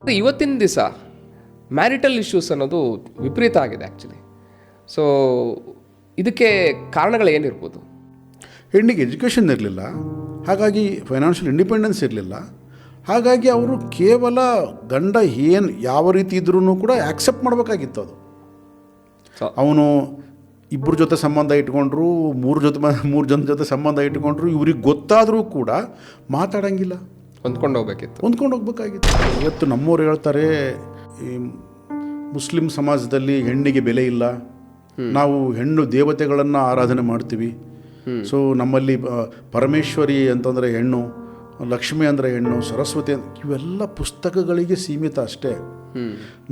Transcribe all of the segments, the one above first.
ಇವತ್ತಿನ ದಿವಸ marital issues ಅನ್ನೋದು ವಿಪರೀತ ಆಗಿದೆ ಆ್ಯಕ್ಚುಲಿ. ಸೊ ಇದಕ್ಕೆ ಕಾರಣಗಳು ಏನಿರ್ಬೋದು? ಹೆಣ್ಣಿಗೆ ಎಜುಕೇಷನ್ ಇರಲಿಲ್ಲ, ಹಾಗಾಗಿ ಫೈನಾನ್ಷಿಯಲ್ ಇಂಡಿಪೆಂಡೆನ್ಸ್ ಇರಲಿಲ್ಲ. ಹಾಗಾಗಿ ಅವರು ಕೇವಲ ಗಂಡ ಏನು ಯಾವ ರೀತಿ ಇದ್ರೂ ಕೂಡ ಆ್ಯಕ್ಸೆಪ್ಟ್ ಮಾಡಬೇಕಾಗಿತ್ತು. ಅದು ಅವನು ಇಬ್ಬರ ಜೊತೆ ಸಂಬಂಧ ಇಟ್ಕೊಂಡ್ರು, ಮೂರು ಜನ ಜೊತೆ ಸಂಬಂಧ ಇಟ್ಕೊಂಡ್ರು, ಇವ್ರಿಗೆ ಗೊತ್ತಾದರೂ ಕೂಡ ಮಾತಾಡೋಂಗಿಲ್ಲ, ಹೊಂದ್ಕೊಂಡು ಹೋಗ್ಬೇಕಾಗಿತ್ತು. ಇವತ್ತು ನಮ್ಮವ್ರು ಹೇಳ್ತಾರೆ, ಈ ಮುಸ್ಲಿಂ ಸಮಾಜದಲ್ಲಿ ಹೆಣ್ಣಿಗೆ ಬೆಲೆ ಇಲ್ಲ, ನಾವು ಹೆಣ್ಣು ದೇವತೆಗಳನ್ನು ಆರಾಧನೆ ಮಾಡ್ತೀವಿ. ಸೊ ನಮ್ಮಲ್ಲಿ ಪರಮೇಶ್ವರಿ ಅಂತಂದರೆ ಹೆಣ್ಣು, ಲಕ್ಷ್ಮಿ ಅಂದರೆ ಹೆಣ್ಣು, ಸರಸ್ವತಿ ಇವೆಲ್ಲ ಪುಸ್ತಕಗಳಿಗೆ ಸೀಮಿತ ಅಷ್ಟೇ.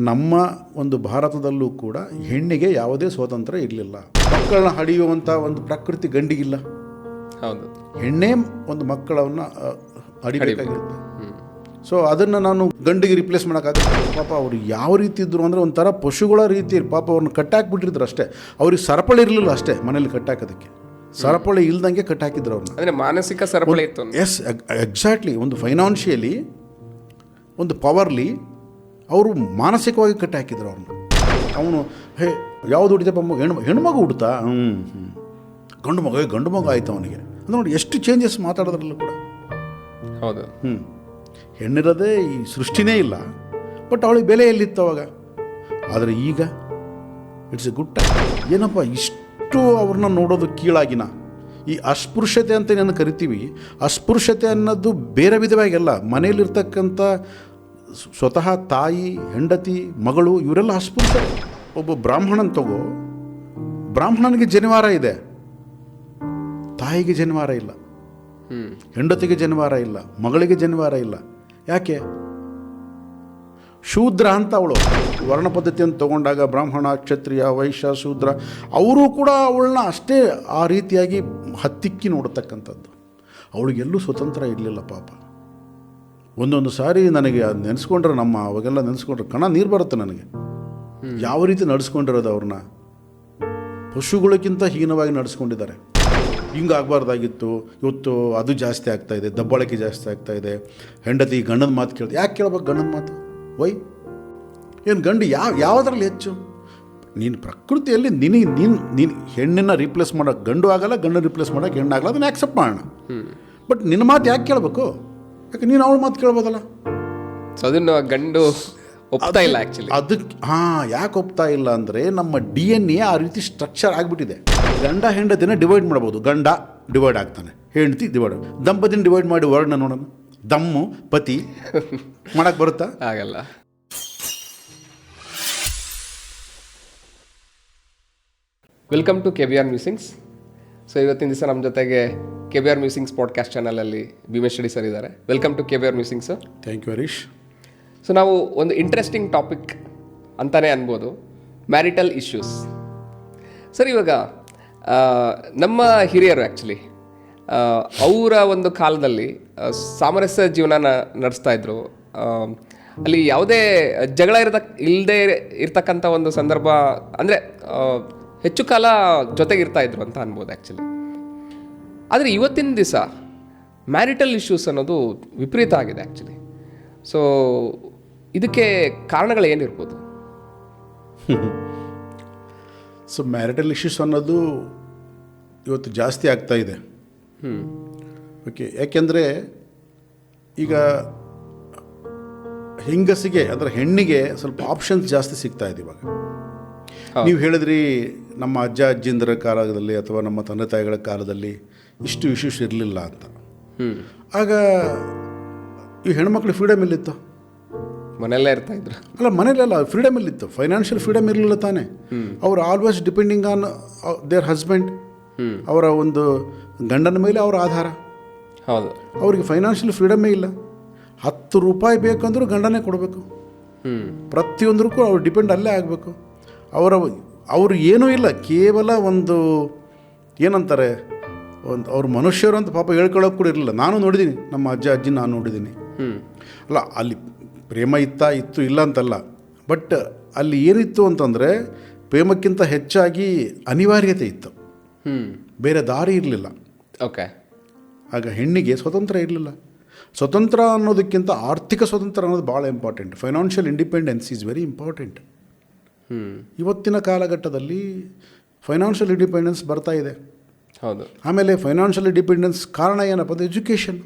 ನಮ್ಮ ಒಂದು ಭಾರತದಲ್ಲೂ ಕೂಡ ಹೆಣ್ಣಿಗೆ ಯಾವುದೇ ಸ್ವಾತಂತ್ರ್ಯ ಇರಲಿಲ್ಲ. ಮಕ್ಕಳನ್ನ ಹಡಿಯುವಂಥ ಒಂದು ಪ್ರಕೃತಿ ಗಂಡಿಗಿಲ್ಲ. ಹೌದು, ಹೆಣ್ಣೇ ಒಂದು ಮಕ್ಕಳನ್ನು ಹಡಿಬೇಕಾಗಿರುತ್ತೆ. ಸೊ ಅದನ್ನು ನಾನು ಗಂಡಿಗೆ ರಿಪ್ಲೇಸ್ ಮಾಡೋಕ್ಕಾಗುತ್ತೆ? ಪಾಪ ಅವ್ರು ಯಾವ ರೀತಿ ಇದ್ದರು ಅಂದರೆ ಒಂಥರ ಪಶುಗಳ ರೀತಿ. ಪಾಪ ಅವ್ರನ್ನ ಕಟ್ಟಾಕಿಬಿಟ್ಟಿದ್ರು ಅಷ್ಟೇ. ಅವ್ರಿಗೆ ಸರಪಳಿ ಇರಲಿಲ್ಲ ಅಷ್ಟೇ ಮನೇಲಿ ಕಟ್ಟಾಕೋದಕ್ಕೆ. ಸರಪಳಿ ಇಲ್ದಂಗೆ ಕಟ್ಟಾಕಿದ್ರು ಅವ್ರನ್ನ. ಅಂದರೆ ಮಾನಸಿಕ ಸರಪಳಿ ಇತ್ತು. S, exactly. ಒಂದು ಫೈನಾನ್ಷಿಯಲಿ, ಒಂದು ಪವರ್ಲಿ ಅವರು ಮಾನಸಿಕವಾಗಿ ಕಟ್ಟಾಕಿದ್ರು ಅವ್ರನ್ನ. ಅವನು ಯಾವುದು ಹುಟ್ಟಿದಪ್ಪ, ಹೆಣ್ಮಗು ಹುಡ್ತಾ, ಗಂಡು ಮಗು ಆಯಿತು ಅವನಿಗೆ. ಅದು ನೋಡಿ ಎಷ್ಟು ಚೇಂಜಸ್ ಮಾತಾಡೋದ್ರಲ್ಲೂ ಕೂಡ. ಹೌದು. ಹೆಣ್ಣಿರೋದೇ ಈ ಸೃಷ್ಟಿನೇ ಇಲ್ಲ, ಬಟ್ ಅವಳಿಗೆ ಬೆಲೆ ಎಲ್ಲಿತ್ತು ಅವಾಗ. ಆದರೆ ಈಗ ಇಟ್ಸ್ ಎ ಗುಡ್ ಟೈಮ್. ಏನಪ್ಪ ಇಷ್ಟು ಅವ್ರನ್ನ ನೋಡೋದು ಕೀಳಾಗಿನ. ಈ ಅಸ್ಪೃಶ್ಯತೆ ಅಂತ ಏನು ಕರಿತೀವಿ, ಅಸ್ಪೃಶ್ಯತೆ ಅನ್ನೋದು ಬೇರೆ ವಿಧವಾಗಿಲ್ಲ. ಮನೇಲಿರ್ತಕ್ಕಂಥ ಸ್ವತಃ ತಾಯಿ, ಹೆಂಡತಿ, ಮಗಳು ಇವರೆಲ್ಲ ಅಸ್ಪೃಶ್ಯ. ಒಬ್ಬ ಬ್ರಾಹ್ಮಣನ ತಗೋ, ಬ್ರಾಹ್ಮಣನಿಗೆ ಜನಿವಾರ ಇದೆ, ತಾಯಿಗೆ ಜನಿವಾರ ಇಲ್ಲ, ಹೆಂಡತಿಗೆ ಜನಿವಾರ ಇಲ್ಲ, ಮಗಳಿಗೆ ಜನಿವಾರ ಇಲ್ಲ. ಯಾಕೆ? ಶೂದ್ರ ಅಂತ ಅವಳು ವರ್ಣ ಪದ್ಧತಿಯನ್ನು ತಗೊಂಡಾಗ ಬ್ರಾಹ್ಮಣ, ಕ್ಷತ್ರಿಯ, ವೈಶ್ಯ, ಶೂದ್ರ ಅವರೂ ಕೂಡ ಅವಳನ್ನ ಅಷ್ಟೇ ಆ ರೀತಿಯಾಗಿ ಹತ್ತಿಕ್ಕಿ ನೋಡತಕ್ಕಂಥದ್ದು. ಅವಳಿಗೆಲ್ಲೂ ಸ್ವತಂತ್ರ ಇರಲಿಲ್ಲ ಪಾಪ. ಒಂದೊಂದು ಸಾರಿ ನನಗೆ ಅದು ನೆನೆಸ್ಕೊಂಡ್ರೆ, ಅವಾಗೆಲ್ಲ ನೆನೆಸ್ಕೊಂಡ್ರೆ ಕಣ ನೀರು ಬರುತ್ತೆ ನನಗೆ. ಯಾವ ರೀತಿ ನಡೆಸ್ಕೊಂಡಿರೋದು ಅವ್ರನ್ನ. ಪಶುಗಳಿಗಿಂತ ಹೀನವಾಗಿ ನಡೆಸ್ಕೊಂಡಿದ್ದಾರೆ. ಹಿಂಗಾಗಬಾರ್ದಾಗಿತ್ತು. ಇವತ್ತು ಅದು ಜಾಸ್ತಿ ಆಗ್ತಾಯಿದೆ, ದಬ್ಬಾಳಿಕೆ ಜಾಸ್ತಿ ಆಗ್ತಾಯಿದೆ. ಹೆಂಡತಿ ಗಂಡನ ಮಾತು ಕೇಳ್ದೆ. ಯಾಕೆ ಕೇಳ್ಬೇಕು ಗಂಡನ ಮಾತು? ವೈ ಏನು ಗಂಡು ಯಾವುದರಲ್ಲಿ ಹೆಚ್ಚು? ನೀನು ಪ್ರಕೃತಿಯಲ್ಲಿ ನೀನು ಹೆಣ್ಣನ್ನು ರೀಪ್ಲೇಸ್ ಮಾಡೋಕ್ಕೆ ಗಂಡು ಆಗಲ್ಲ, ಗಂಡು ರೀಪ್ಲೇಸ್ ಮಾಡೋಕ್ಕೆ ಹೆಣ್ಣಾಗಲ್ಲ, ಅದನ್ನು ಆ್ಯಕ್ಸೆಪ್ಟ್ ಮಾಡೋಣ. ಬಟ್ ನಿನ್ನ ಮಾತು ಯಾಕೆ ಕೇಳಬೇಕು? ಯಾಕೆ ನೀನು ಅವಳ ಮಾತು ಕೇಳ್ಬೋದಲ್ಲ. ಸೊ ಅದನ್ನು ಗಂಡು ಒಪ್ತಾ ಇಲ್ಲ ಆ್ಯಕ್ಚುಲಿ. ಅದಕ್ಕೆ ಯಾಕೆ ಒಪ್ತಾ ಇಲ್ಲ ಅಂದರೆ ನಮ್ಮ DNA ಆ ರೀತಿ ಸ್ಟ್ರಕ್ಚರ್ ಆಗಿಬಿಟ್ಟಿದೆ. ಗಂಡ ಹೆಂಡತಿನ ಡಿವೈಡ್ ಮಾಡ್ಬೋದು. ಗಂಡ ಡಿವೈಡ್ ಆಗ್ತಾನೆ, ಹೆಂಡತಿ ಡಿವೈಡ್. ದಂಪತಿನ ಡಿವೈಡ್ ಮಾಡಿ ವರ್ಡ್ನ ನೋಡೋಣ. ದಮ್ಮು ಪತಿ ಮಾಡಕ್ಕೆ ಬರುತ್ತಾ? ಆಗಲ್ಲ. Welcome to KBR musings. So ಇವತ್ತಿನ ದಿವಸ ನಮ್ಮ ಜೊತೆಗೆ KBR ಮ್ಯೂಸಿಂಗ್ಸ್ ಪಾಡ್ಕಾಸ್ಟ್ ಚಾನಲಲ್ಲಿ ಭೀಮೇಶ್ ರೆಡ್ಡಿ ಸರ್ ಇದ್ದಾರೆ. Welcome to KBR musings sir. Thank you Harish. So ನಾವು ಒಂದು ಇಂಟ್ರೆಸ್ಟಿಂಗ್ ಟಾಪಿಕ್ ಅಂತಲೇ ಅನ್ಬೋದು, ಮ್ಯಾರಿಟಲ್ ಇಶ್ಯೂಸ್. ಸರ್, ಇವಾಗ ನಮ್ಮ ಹಿರಿಯರು ಆ್ಯಕ್ಚುಲಿ ಅವರ ಒಂದು ಕಾಲದಲ್ಲಿ ಸಾಮರಸ್ಯ ಜೀವನ ನಡೆಸ್ತಾ ಇದ್ರು. ಅಲ್ಲಿ ಯಾವುದೇ ಜಗಳ ಇಲ್ಲದೆ ಇರ್ತಕ್ಕಂಥ ಒಂದು ಸಂದರ್ಭ, ಅಂದರೆ ಹೆಚ್ಚು ಕಾಲ ಜೊತೆಗಿರ್ತಾ ಇದ್ರು ಅಂತ ಅನ್ಬೋದು ಆ್ಯಕ್ಚುಲಿ. ಆದರೆ ಇವತ್ತಿನ ದಿವಸ ಮ್ಯಾರಿಟಲ್ ಇಶ್ಯೂಸ್ ಅನ್ನೋದು ವಿಪರೀತ ಆಗಿದೆ ಆ್ಯಕ್ಚುಲಿ. ಸೊ ಇದಕ್ಕೆ ಕಾರಣಗಳು ಏನಿರ್ಬೋದು? ಸೊ ಮ್ಯಾರಿಟಲ್ ಇಶ್ಯೂಸ್ ಅನ್ನೋದು ಇವತ್ತು ಜಾಸ್ತಿ ಆಗ್ತಾ ಇದೆ. ಓಕೆ, ಯಾಕೆಂದರೆ ಈಗ ಹೆಂಗಸಿಗೆ ಅಂದರೆ ಹೆಣ್ಣಿಗೆ ಸ್ವಲ್ಪ ಆಪ್ಷನ್ಸ್ ಜಾಸ್ತಿ ಸಿಗ್ತಾ ಇದೆ ಇವಾಗ. ನೀವು ಹೇಳಿದ್ರಿ ನಮ್ಮ ಅಜ್ಜ ಅಜ್ಜಿಂದರ ಕಾಲದಲ್ಲಿ ಅಥವಾ ನಮ್ಮ ತಂದೆ ತಾಯಿಗಳ ಕಾಲದಲ್ಲಿ ಇಷ್ಟು ಇಶ್ಯೂಸ್ ಇರಲಿಲ್ಲ ಅಂತ. ಆಗ ಈ ಹೆಣ್ಮಕ್ಳು ಫ್ರೀಡಮ್ ಎಲ್ಲಿತ್ತು? ಮನೆಯಲ್ಲೇ ಇರ್ತಾ ಇದ್ರು. ಅಲ್ಲ, ಮನೇಲೆಲ್ಲ ಫ್ರೀಡಮ್ ಎಲ್ಲಿತ್ತು? ಫೈನಾನ್ಷಿಯಲ್ ಫ್ರೀಡಮ್ ಇರಲಿಲ್ಲ ತಾನೇ. ಅವರು always depending on there husband. ಅವರ ಒಂದು ಗಂಡನ ಮೇಲೆ ಅವರ ಆಧಾರ. ಹೌದು. ಅವ್ರಿಗೆ ಫೈನಾನ್ಷಿಯಲ್ ಫ್ರೀಡಮೇ ಇಲ್ಲ. 10 ರೂಪಾಯಿ ಬೇಕಂದ್ರೂ ಗಂಡನೇ ಕೊಡಬೇಕು. ಪ್ರತಿಯೊಂದಕ್ಕೂ ಅವ್ರು ಡಿಪೆಂಡ್ ಅಲ್ಲೇ ಆಗಬೇಕು. ಅವರು ಏನೂ ಇಲ್ಲ, ಕೇವಲ ಒಂದು ಏನಂತಾರೆ, ಅವ್ರು ಮನುಷ್ಯರು ಅಂತ ಪಾಪ ಹೇಳ್ಕೊಳ್ಳೋಕೆ ಕೂಡ ಇರಲಿಲ್ಲ. ನಾನು ನೋಡಿದ್ದೀನಿ, ನಮ್ಮ ಅಜ್ಜ ಅಜ್ಜಿ ನಾನು ನೋಡಿದ್ದೀನಿ. ಅಲ್ಲ, ಅಲ್ಲಿ ಪ್ರೇಮ ಇತ್ತು ಇಲ್ಲ ಅಂತಲ್ಲ, ಬಟ್ ಅಲ್ಲಿ ಏನಿತ್ತು ಅಂತಂದರೆ ಪ್ರೇಮಕ್ಕಿಂತ ಹೆಚ್ಚಾಗಿ ಅನಿವಾರ್ಯತೆ ಇತ್ತು. ಬೇರೆ ದಾರಿ ಇರಲಿಲ್ಲ. ಓಕೆ. ಆಗ ಹೆಣ್ಣಿಗೆ ಸ್ವತಂತ್ರ ಇರಲಿಲ್ಲ. ಸ್ವತಂತ್ರ ಅನ್ನೋದಕ್ಕಿಂತ ಆರ್ಥಿಕ ಸ್ವತಂತ್ರ ಅನ್ನೋದು ಭಾಳ important. Financial independence is very important. ಇವತ್ತಿನ ಕಾಲಘಟ್ಟದಲ್ಲಿ ಫೈನಾನ್ಷಿಯಲ್ ಇಂಡಿಪೆಂಡೆನ್ಸ್ ಬರ್ತಾ ಇದೆ. ಹೌದು. ಆಮೇಲೆ ಫೈನಾನ್ಷಿಯಲ್ ಇಂಡಿಪೆಂಡೆನ್ಸ್ ಕಾರಣ ಏನಪ್ಪ ಅಂದರೆ ಎಜುಕೇಷನ್.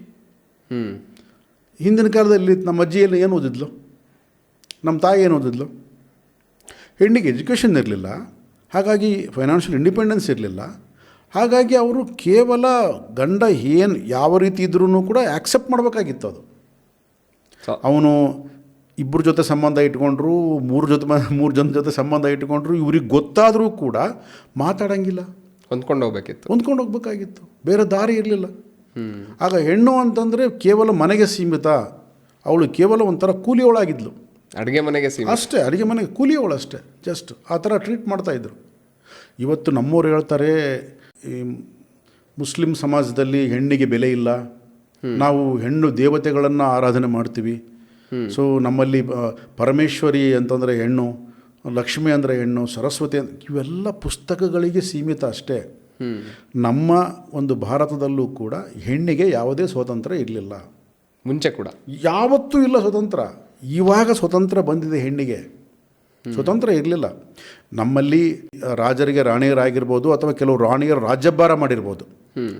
ಹಿಂದಿನ ಕಾಲದಲ್ಲಿ ನಮ್ಮ ಅಜ್ಜಿಯಲ್ಲಿ ಏನು ಓದಿದ್ಲು, ನಮ್ಮ ತಾಯಿ ಏನು ಓದಿದ್ಲು? ಹೆಣ್ಣಿಗೆ ಎಜುಕೇಷನ್ ಇರಲಿಲ್ಲ, ಹಾಗಾಗಿ ಫೈನಾನ್ಷಿಯಲ್ ಇಂಡಿಪೆಂಡೆನ್ಸ್ ಇರಲಿಲ್ಲ. ಹಾಗಾಗಿ ಅವರು ಕೇವಲ ಗಂಡ ಏನು ಯಾವ ರೀತಿ ಇದ್ರೂ ಕೂಡ ಆ್ಯಕ್ಸೆಪ್ಟ್ ಮಾಡಬೇಕಾಗಿತ್ತು. ಅದು ಅವನು ಇಬ್ಬರ ಜೊತೆ ಸಂಬಂಧ ಇಟ್ಕೊಂಡ್ರು, ಮೂರು ಜನ ಜೊತೆ ಸಂಬಂಧ ಇಟ್ಕೊಂಡ್ರು, ಇವ್ರಿಗೆ ಗೊತ್ತಾದರೂ ಕೂಡ ಮಾತಾಡೋಂಗಿಲ್ಲ, ಹೊಂದ್ಕೊಂಡು ಹೋಗ್ಬೇಕಾಗಿತ್ತು. ಬೇರೆ ದಾರಿ ಇರಲಿಲ್ಲ. ಆಗ ಹೆಣ್ಣು ಅಂತಂದರೆ ಕೇವಲ ಮನೆಗೆ ಸೀಮಿತ, ಅವಳು ಕೇವಲ ಒಂಥರ ಕೂಲಿಯವಳಾಗಿದ್ಲು. ಅಡುಗೆ ಮನೆಗೆ ಅಷ್ಟೇ, ಅಡುಗೆ ಮನೆಗೆ ಕೂಲಿಯವಳು ಅಷ್ಟೇ, ಜಸ್ಟ್ ಆ ಥರ ಟ್ರೀಟ್ ಮಾಡ್ತಾಯಿದ್ರು. ಇವತ್ತು ನಮ್ಮವ್ರು ಹೇಳ್ತಾರೆ, ಈ ಮುಸ್ಲಿಂ ಸಮಾಜದಲ್ಲಿ ಹೆಣ್ಣಿಗೆ ಬೆಲೆ ಇಲ್ಲ, ನಾವು ಹೆಣ್ಣು ದೇವತೆಗಳನ್ನು ಆರಾಧನೆ ಮಾಡ್ತೀವಿ. ಸೊ ನಮ್ಮಲ್ಲಿ ಪರಮೇಶ್ವರಿ ಅಂತಂದರೆ ಹೆಣ್ಣು, ಲಕ್ಷ್ಮಿ ಅಂದರೆ ಹೆಣ್ಣು, ಸರಸ್ವತಿ ಇವೆಲ್ಲ ಪುಸ್ತಕಗಳಿಗೆ ಸೀಮಿತ ಅಷ್ಟೇ. ನಮ್ಮ ಒಂದು ಭಾರತದಲ್ಲೂ ಕೂಡ ಹೆಣ್ಣಿಗೆ ಯಾವುದೇ ಸ್ವಾತಂತ್ರ್ಯ ಇರಲಿಲ್ಲ. ಮುಂಚೆ ಕೂಡ ಯಾವತ್ತೂ ಇಲ್ಲ ಸ್ವತಂತ್ರ. ಇವಾಗ ಸ್ವತಂತ್ರ ಬಂದಿದೆ, ಹೆಣ್ಣಿಗೆ ಸ್ವತಂತ್ರ ಇರಲಿಲ್ಲ. ನಮ್ಮಲ್ಲಿ ರಾಜರಿಗೆ ರಾಣಿಯರಾಗಿರ್ಬೋದು, ಅಥವಾ ಕೆಲವು ರಾಣಿಯರು ರಾಜ್ಯಭಾರ ಮಾಡಿರ್ಬೋದು.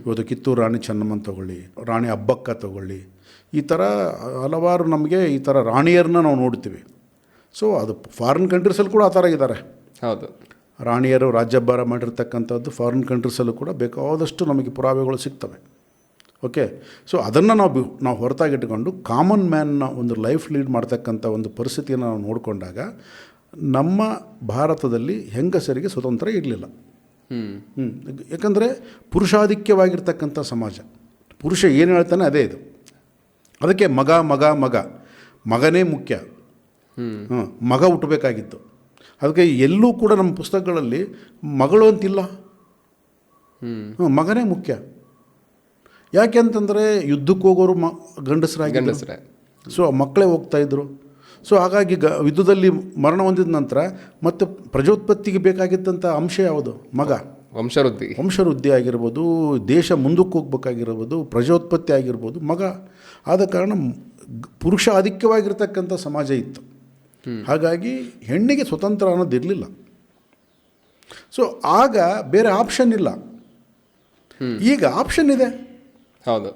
ಇವತ್ತು ಕಿತ್ತೂರು ರಾಣಿ ಚೆನ್ನಮ್ಮನ ತಗೊಳ್ಳಿ, ರಾಣಿ ಅಬ್ಬಕ್ಕ ತಗೊಳ್ಳಿ, ಈ ಥರ ಹಲವಾರು ನಮಗೆ ಈ ಥರ ರಾಣಿಯರನ್ನ ನಾವು ನೋಡ್ತೀವಿ. ಸೊ ಅದು ಫಾರಿನ್ ಕಂಟ್ರೀಸಲ್ಲಿ ಕೂಡ ಆ ಥರ ಇದ್ದಾರೆ. ಹೌದು, ರಾಣಿಯರು ರಾಜ್ಯಭಾರ ಮಾಡಿರ್ತಕ್ಕಂಥದ್ದು ಫಾರಿನ್ ಕಂಟ್ರೀಸಲ್ಲೂ ಕೂಡ ಬೇಕಾದಷ್ಟು ನಮಗೆ ಪುರಾವೆಗಳು ಸಿಗ್ತವೆ. ಓಕೆ, ಸೊ ಅದನ್ನು ನಾವು ಹೊರತಾಗಿಟ್ಟುಕೊಂಡು ಕಾಮನ್ ಮ್ಯಾನ್ನ ಒಂದು ಲೈಫ್ ಲೀಡ್ ಮಾಡ್ತಕ್ಕಂಥ ಒಂದು ಪರಿಸ್ಥಿತಿಯನ್ನು ನಾವು ನೋಡಿಕೊಂಡಾಗ ನಮ್ಮ ಭಾರತದಲ್ಲಿ ಹೆಂಗಸರಿಗೆ ಸ್ವತಂತ್ರ ಇರಲಿಲ್ಲ. ಯಾಕಂದರೆ ಪುರುಷಾಧಿಕ್ಯವಾಗಿರ್ತಕ್ಕಂಥ ಸಮಾಜ. ಪುರುಷ ಏನು ಹೇಳ್ತಾನೆ ಅದೇ ಇದು. ಅದಕ್ಕೆ ಮಗನೇ ಮುಖ್ಯ. ಮಗ ಹುಟ್ಟಬೇಕಾಗಿತ್ತು. ಅದಕ್ಕೆ ಎಲ್ಲೂ ಕೂಡ ನಮ್ಮ ಪುಸ್ತಕಗಳಲ್ಲಿ ಮಗಳು ಅಂತಿಲ್ಲ, ಮಗನೇ ಮುಖ್ಯ. ಯಾಕೆ ಅಂತಂದರೆ ಯುದ್ಧಕ್ಕೆ ಹೋಗೋರು ಗಂಡಸರೇ, ಸೊ ಮಕ್ಕಳೇ ಹೋಗ್ತಾಯಿದ್ರು. ಸೊ ಹಾಗಾಗಿ ಯುದ್ಧದಲ್ಲಿ ಮರಣ ಹೊಂದಿದ ನಂತರ ಮತ್ತೆ ಪ್ರಜೋತ್ಪತ್ತಿಗೆ ಬೇಕಾಗಿದ್ದಂಥ ಅಂಶ ಯಾವುದು? ಮಗ. ವಂಶವೃದ್ಧಿ ಆಗಿರ್ಬೋದು, ದೇಶ ಮುಂದಕ್ಕೆ ಹೋಗ್ಬೇಕಾಗಿರ್ಬೋದು, ಪ್ರಜೋತ್ಪತ್ತಿ ಆಗಿರ್ಬೋದು, ಮಗ. ಆದ ಕಾರಣ ಪುರುಷ ಆಧಿಕ್ಯವಾಗಿರ್ತಕ್ಕಂಥ ಸಮಾಜ ಇತ್ತು. ಹಾಗಾಗಿ ಹೆಣ್ಣಿಗೆ ಸ್ವತಂತ್ರ ಅನ್ನೋದಿರಲಿಲ್ಲ. ಸೊ ಆಗ ಬೇರೆ ಆಪ್ಷನ್ ಇಲ್ಲ. ಈಗ ಆಪ್ಷನ್ ಇದೆ. ಹೌದು,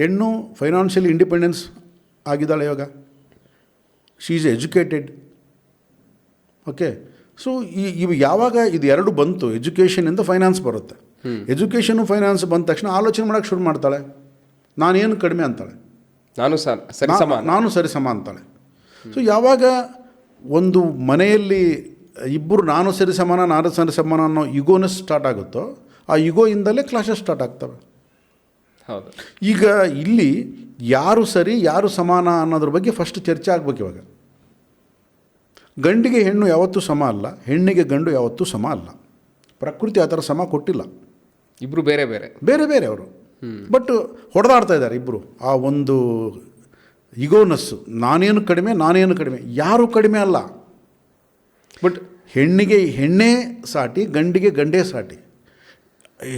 ಹೆಣ್ಣು ಫೈನಾನ್ಷಿಯಲಿ ಇಂಡಿಪೆಂಡೆನ್ಸ್ ಆಗಿದ್ದಾಳೆ ಇವಾಗ. She is educated. Okay, so ಇವು ಯಾವಾಗ ಇದು ಎರಡು ಬಂತು, ಎಜುಕೇಷನಿಂದ ಫೈನಾನ್ಸ್ ಬರುತ್ತೆ. ಎಜುಕೇಷನು ಫೈನಾನ್ಸ್ ಬಂದ ತಕ್ಷಣ ಆಲೋಚನೆ ಮಾಡೋಕ್ಕೆ ಶುರು ಮಾಡ್ತಾಳೆ. ನಾನೇನು ಕಡಿಮೆ ಅಂತಾಳೆ, ನಾನು ಸರಿಸಮ ಅಂತಾಳೆ. ಸೊ ಯಾವಾಗ ಒಂದು ಮನೆಯಲ್ಲಿ ಇಬ್ಬರು ನಾನು ಸರಿಸಮಾನ ಅನ್ನೋ ಇಗೋನೆಸ್ ಸ್ಟಾರ್ಟ್ ಆಗುತ್ತೋ, ಆ ಇಗೋಯಿಂದಲೇ ಕ್ಲಾಶಸ್ ಸ್ಟಾರ್ಟ್ ಆಗ್ತವೆ. ಹೌದು, ಈಗ ಇಲ್ಲಿ ಯಾರು ಸರಿ ಯಾರು ಸಮಾನ ಅನ್ನೋದ್ರ ಬಗ್ಗೆ ಫಸ್ಟ್ ಚರ್ಚೆ ಆಗ್ಬೇಕು. ಇವಾಗ ಗಂಡಿಗೆ ಹೆಣ್ಣು ಯಾವತ್ತೂ ಸಮ ಅಲ್ಲ, ಹೆಣ್ಣಿಗೆ ಗಂಡು ಯಾವತ್ತೂ ಸಮ ಅಲ್ಲ. ಪ್ರಕೃತಿ ಆ ಥರ ಸಮ ಕೊಟ್ಟಿಲ್ಲ. ಇಬ್ಬರು ಬೇರೆ ಬೇರೆ ಅವರು. ಬಟ್ ಹೊಡೆದಾಡ್ತಾ ಇದ್ದಾರೆ ಇಬ್ಬರು. ಆ ಒಂದು ಇಗೋನಸ್ಸು, ನಾನೇನು ಕಡಿಮೆ, ಯಾರೂ ಕಡಿಮೆ ಅಲ್ಲ. ಬಟ್ ಹೆಣ್ಣಿಗೆ ಹೆಣ್ಣೇ ಸಾಟಿ, ಗಂಡಿಗೆ ಗಂಡೇ ಸಾಟಿ.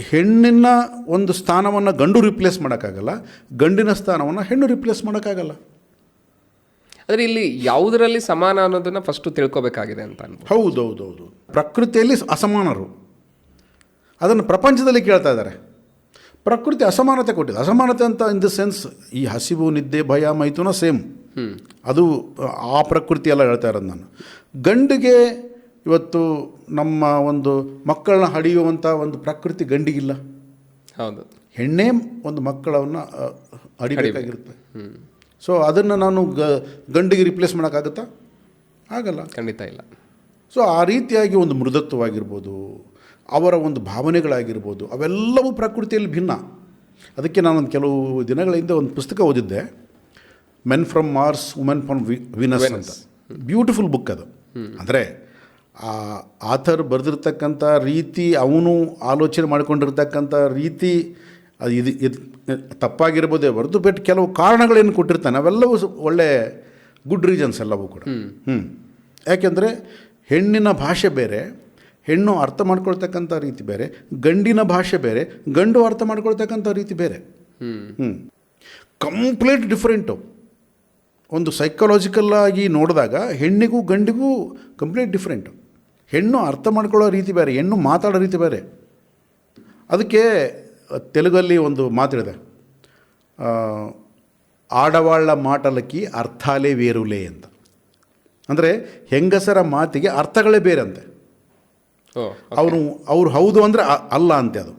ಹೆಣ್ಣಿನ ಒಂದು ಸ್ಥಾನವನ್ನು ಗಂಡು ರಿಪ್ಲೇಸ್ ಮಾಡೋಕ್ಕಾಗಲ್ಲ, ಗಂಡಿನ ಸ್ಥಾನವನ್ನು ಹೆಣ್ಣು ರಿಪ್ಲೇಸ್ ಮಾಡೋಕ್ಕಾಗಲ್ಲ. ಆದರೆ ಇಲ್ಲಿ ಯಾವುದರಲ್ಲಿ ಸಮಾನ ಅನ್ನೋದನ್ನು ಫಸ್ಟು ತಿಳ್ಕೊಬೇಕಾಗಿದೆ ಅಂತ ಅನ್ಬೋದು. ಹೌದೌದೌದು. ಪ್ರಕೃತಿಯಲ್ಲಿ ಅಸಮಾನರು, ಅದನ್ನು ಪ್ರಪಂಚದಲ್ಲಿ ಕೇಳ್ತಾ ಇದ್ದಾರೆ. ಪ್ರಕೃತಿ ಅಸಮಾನತೆ ಕೊಟ್ಟಿದೆ. ಅಸಮಾನತೆ ಅಂತ ಇನ್ ದ ಸೆನ್ಸ್, ಈ ಹಸಿವು, ನಿದ್ದೆ, ಭಯ, ಮೈಥುನ ಸೇಮ್, ಅದು ಆ ಪ್ರಕೃತಿ ಎಲ್ಲ ಹೇಳ್ತಾ ಇರೋದು ನಾನು. ಗಂಡಿಗೆ ಇವತ್ತು ನಮ್ಮ ಒಂದು ಮಕ್ಕಳನ್ನ ಹಡಿಯುವಂಥ ಒಂದು ಪ್ರಕೃತಿ ಗಂಡಿಗಿಲ್ಲ. ಹೌದು, ಹೆಣ್ಣೇ ಒಂದು ಮಕ್ಕಳನ್ನು ಹಡಿಬೇಕಾಗಿರುತ್ತೆ. ಸೊ ಅದನ್ನು ನಾನು ಗಂಡಿಗೆ ರಿಪ್ಲೇಸ್ ಮಾಡೋಕ್ಕಾಗುತ್ತಾ? ಆಗಲ್ಲ, ಖಂಡಿತ ಇಲ್ಲ. ಸೊ ಆ ರೀತಿಯಾಗಿ ಒಂದು ಮೃದುತ್ವವಾಗಿರ್ಬೋದು, ಅವರ ಒಂದು ಭಾವನೆಗಳಾಗಿರ್ಬೋದು, ಅವೆಲ್ಲವೂ ಪ್ರಕೃತಿಯಲ್ಲಿ ಭಿನ್ನ. ಅದಕ್ಕೆ ನಾನೊಂದು ಕೆಲವು ದಿನಗಳ ಹಿಂದೆ ಒಂದು ಪುಸ್ತಕ ಓದಿದ್ದೆ, men from Mars, women from Venus ಅಂತ. ಬ್ಯೂಟಿಫುಲ್ ಬುಕ್ ಅದು. ಅಂದರೆ ಆ ಆಥರ್ ಬರೆದಿರ್ತಕ್ಕಂಥ ರೀತಿ, ಅವನು ಆಲೋಚನೆ ಮಾಡಿಕೊಂಡಿರ್ತಕ್ಕಂಥ ರೀತಿ ಅದು ಇದು ತಪ್ಪಾಗಿರ್ಬೋದೇ ಹೊರತು, ಬಟ್ ಕೆಲವು ಕಾರಣಗಳೇನು ಕೊಟ್ಟಿರ್ತಾನೆ ಅವೆಲ್ಲವೂ ಒಳ್ಳೆ ಗುಡ್ ರೀಸನ್ಸ್ ಎಲ್ಲವೂ ಕೂಡ. ಯಾಕೆಂದರೆ ಹೆಣ್ಣಿನ ಭಾಷೆ ಬೇರೆ, ಹೆಣ್ಣು ಅರ್ಥ ಮಾಡ್ಕೊಳ್ತಕ್ಕಂಥ ರೀತಿ ಬೇರೆ, ಗಂಡಿನ ಭಾಷೆ ಬೇರೆ, ಗಂಡು ಅರ್ಥ ಮಾಡ್ಕೊಳ್ತಕ್ಕಂಥ ರೀತಿ ಬೇರೆ. Complete different. ಒಂದು ಸೈಕಲಾಜಿಕಲ್ ಆಗಿ ನೋಡಿದಾಗ ಹೆಣ್ಣಿಗೂ ಗಂಡಿಗೂ ಕಂಪ್ಲೀಟ್ ಡಿಫ್ರೆಂಟು. ಹೆಣ್ಣು ಅರ್ಥ ಮಾಡ್ಕೊಳ್ಳೋ ರೀತಿ ಬೇರೆ, ಹೆಣ್ಣು ಮಾತಾಡೋ ರೀತಿ ಬೇರೆ. ಅದಕ್ಕೆ ತೆಲುಗಲ್ಲಿ ಒಂದು ಮಾತಿದೆ, ಆಡವಾಳ ಮಾಟಲಕ್ಕಿ ಅರ್ಥಾಲೇ ವೇರುಲೆ ಅಂತ. ಅಂದರೆ ಹೆಂಗಸರ ಮಾತಿಗೆ ಅರ್ಥಗಳೇ ಬೇರೆ ಅಂತೆ. ಅವ್ರು ಹೌದು ಅಂದರೆ ಅಲ್ಲ ಅಂತೆ, ಅದು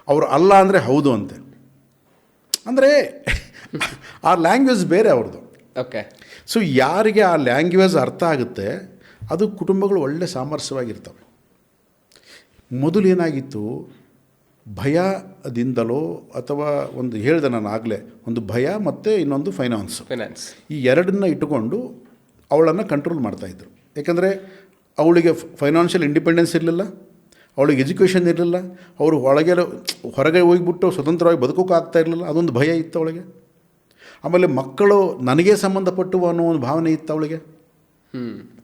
ಅವರು ಅಲ್ಲ ಅಂದರೆ ಹೌದು ಅಂತೆ. ಅಂದರೆ ಆ ಲ್ಯಾಂಗ್ವೇಜ್ ಬೇರೆ ಅವ್ರದ್ದು. ಓಕೆ. ಸೊ ಯಾರಿಗೆ ಆ ಲ್ಯಾಂಗ್ವೇಜ್ ಅರ್ಥ ಆಗುತ್ತೆ ಅದು ಕುಟುಂಬಗಳು ಒಳ್ಳೆ ಸಾಮರಸ್ಯವಾಗಿರ್ತವೆ. ಮೊದಲು ಏನಾಗಿತ್ತು, ಭಯದಿಂದಲೋ ಅಥವಾ ಒಂದು ಹೇಳಿದೆ ನಾನು ಆಗಲೇ, ಒಂದು ಭಯ ಮತ್ತು ಇನ್ನೊಂದು ಫೈನಾನ್ಸ್, ಈ ಎರಡನ್ನ ಇಟ್ಟುಕೊಂಡು ಅವಳನ್ನು ಕಂಟ್ರೋಲ್ ಮಾಡ್ತಾಯಿದ್ರು. ಯಾಕಂದರೆ ಅವಳಿಗೆ ಫೈನಾನ್ಷಿಯಲ್ ಇಂಡಿಪೆಂಡೆನ್ಸ್ ಇರಲಿಲ್ಲ, ಅವಳಿಗೆ ಎಜುಕೇಷನ್ ಇರಲಿಲ್ಲ, ಅವರು ಹೊರಗೆ ಹೋಗಿಬಿಟ್ಟು ಸ್ವತಂತ್ರವಾಗಿ ಬದುಕೋಕೆ ಆಗ್ತಾ ಇರಲಿಲ್ಲ, ಅದೊಂದು ಭಯ ಇತ್ತು ಅವಳಿಗೆ. ಆಮೇಲೆ ಮಕ್ಕಳು ನನಗೇ ಸಂಬಂಧಪಟ್ಟು ಅನ್ನೋ ಒಂದು ಭಾವನೆ ಇತ್ತು ಅವಳಿಗೆ,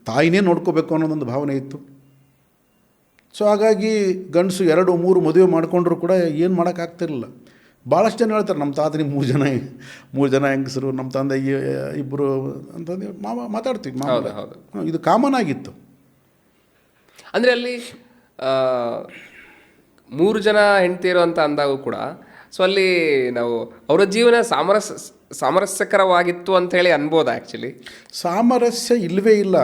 ತಾಯಿನೇ ನೋಡ್ಕೋಬೇಕು ಅನ್ನೋದೊಂದು ಭಾವನೆ ಇತ್ತು. ಸೊ ಹಾಗಾಗಿ ಗಂಡಸು 2-3 ಮದುವೆ ಮಾಡಿಕೊಂಡ್ರು ಕೂಡ ಏನು ಮಾಡೋಕ್ಕಾಗ್ತಿರಲಿಲ್ಲ. ಭಾಳಷ್ಟು ಜನ ಹೇಳ್ತಾರೆ, ನಮ್ಮ ತಾತನಿಗೆ 3 ಜನ ಹೆಂಗಸರು, ನಮ್ಮ ತಂದೆ 2 ಅಂತಂದು ಮಾತಾಡ್ತೀವಿ. ಇದು ಕಾಮನ್ ಆಗಿತ್ತು. ಅಂದರೆ ಅಲ್ಲಿ 3 ಜನ ಹೆಂಡ್ತಿರು ಅಂತ ಅಂದಾಗ ಕೂಡ ಸೊ ಅಲ್ಲಿ ನಾವು ಅವರ ಜೀವನ ಸಾಮರಸ್ಯಕರವಾಗಿತ್ತು ಅಂತ ಹೇಳಿ ಅನ್ಬೋದಾ? ಆ್ಯಕ್ಚುಲಿ ಸಾಮರಸ್ಯ ಇಲ್ಲವೇ ಇಲ್ಲ,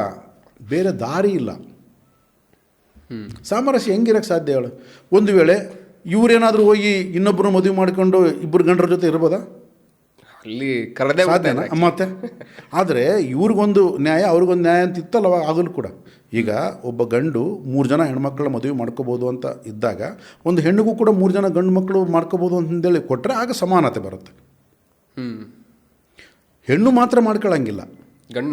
ಬೇರೆ ದಾರಿ ಇಲ್ಲ. ಸಾಮರಸ್ಯ ಹೆಂಗಿರೋಕ್ಕೆ ಸಾಧ್ಯ ಹೇಳು? ಒಂದು ವೇಳೆ ಇವರೇನಾದರೂ ಹೋಗಿ ಇನ್ನೊಬ್ಬರು ಮದುವೆ ಮಾಡಿಕೊಂಡು 2 ಗಂಡರ ಜೊತೆ ಇರ್ಬೋದಾ? ಅಲ್ಲಿ ಕರೆದೇ ಸಾಧ್ಯನಾ? ಮತ್ತೆ ಆದರೆ ಇವ್ರಿಗೊಂದು ನ್ಯಾಯ ಅವ್ರಿಗೊಂದು ನ್ಯಾಯ ಅಂತ ಇತ್ತಲ್ಲ ಆಗಲು ಕೂಡ. ಈಗ ಒಬ್ಬ ಗಂಡು 3 ಜನ ಹೆಣ್ಮಕ್ಳ ಮದುವೆ ಮಾಡ್ಕೋಬೋದು ಅಂತ ಇದ್ದಾಗ ಒಂದು ಹೆಣ್ಣಿಗೂ ಕೂಡ 3 ಜನ ಗಂಡು ಮಕ್ಕಳು ಮಾಡ್ಕೋಬೋದು ಅಂತಂದೇಳಿ ಕೊಟ್ಟರೆ ಆಗ ಸಮಾನತೆ ಬರುತ್ತೆ. ಹೆಣ್ಣು ಮಾತ್ರ ಮಾಡ್ಕೊಳ್ಳಂಗಿಲ್ಲ, ಗಂಡು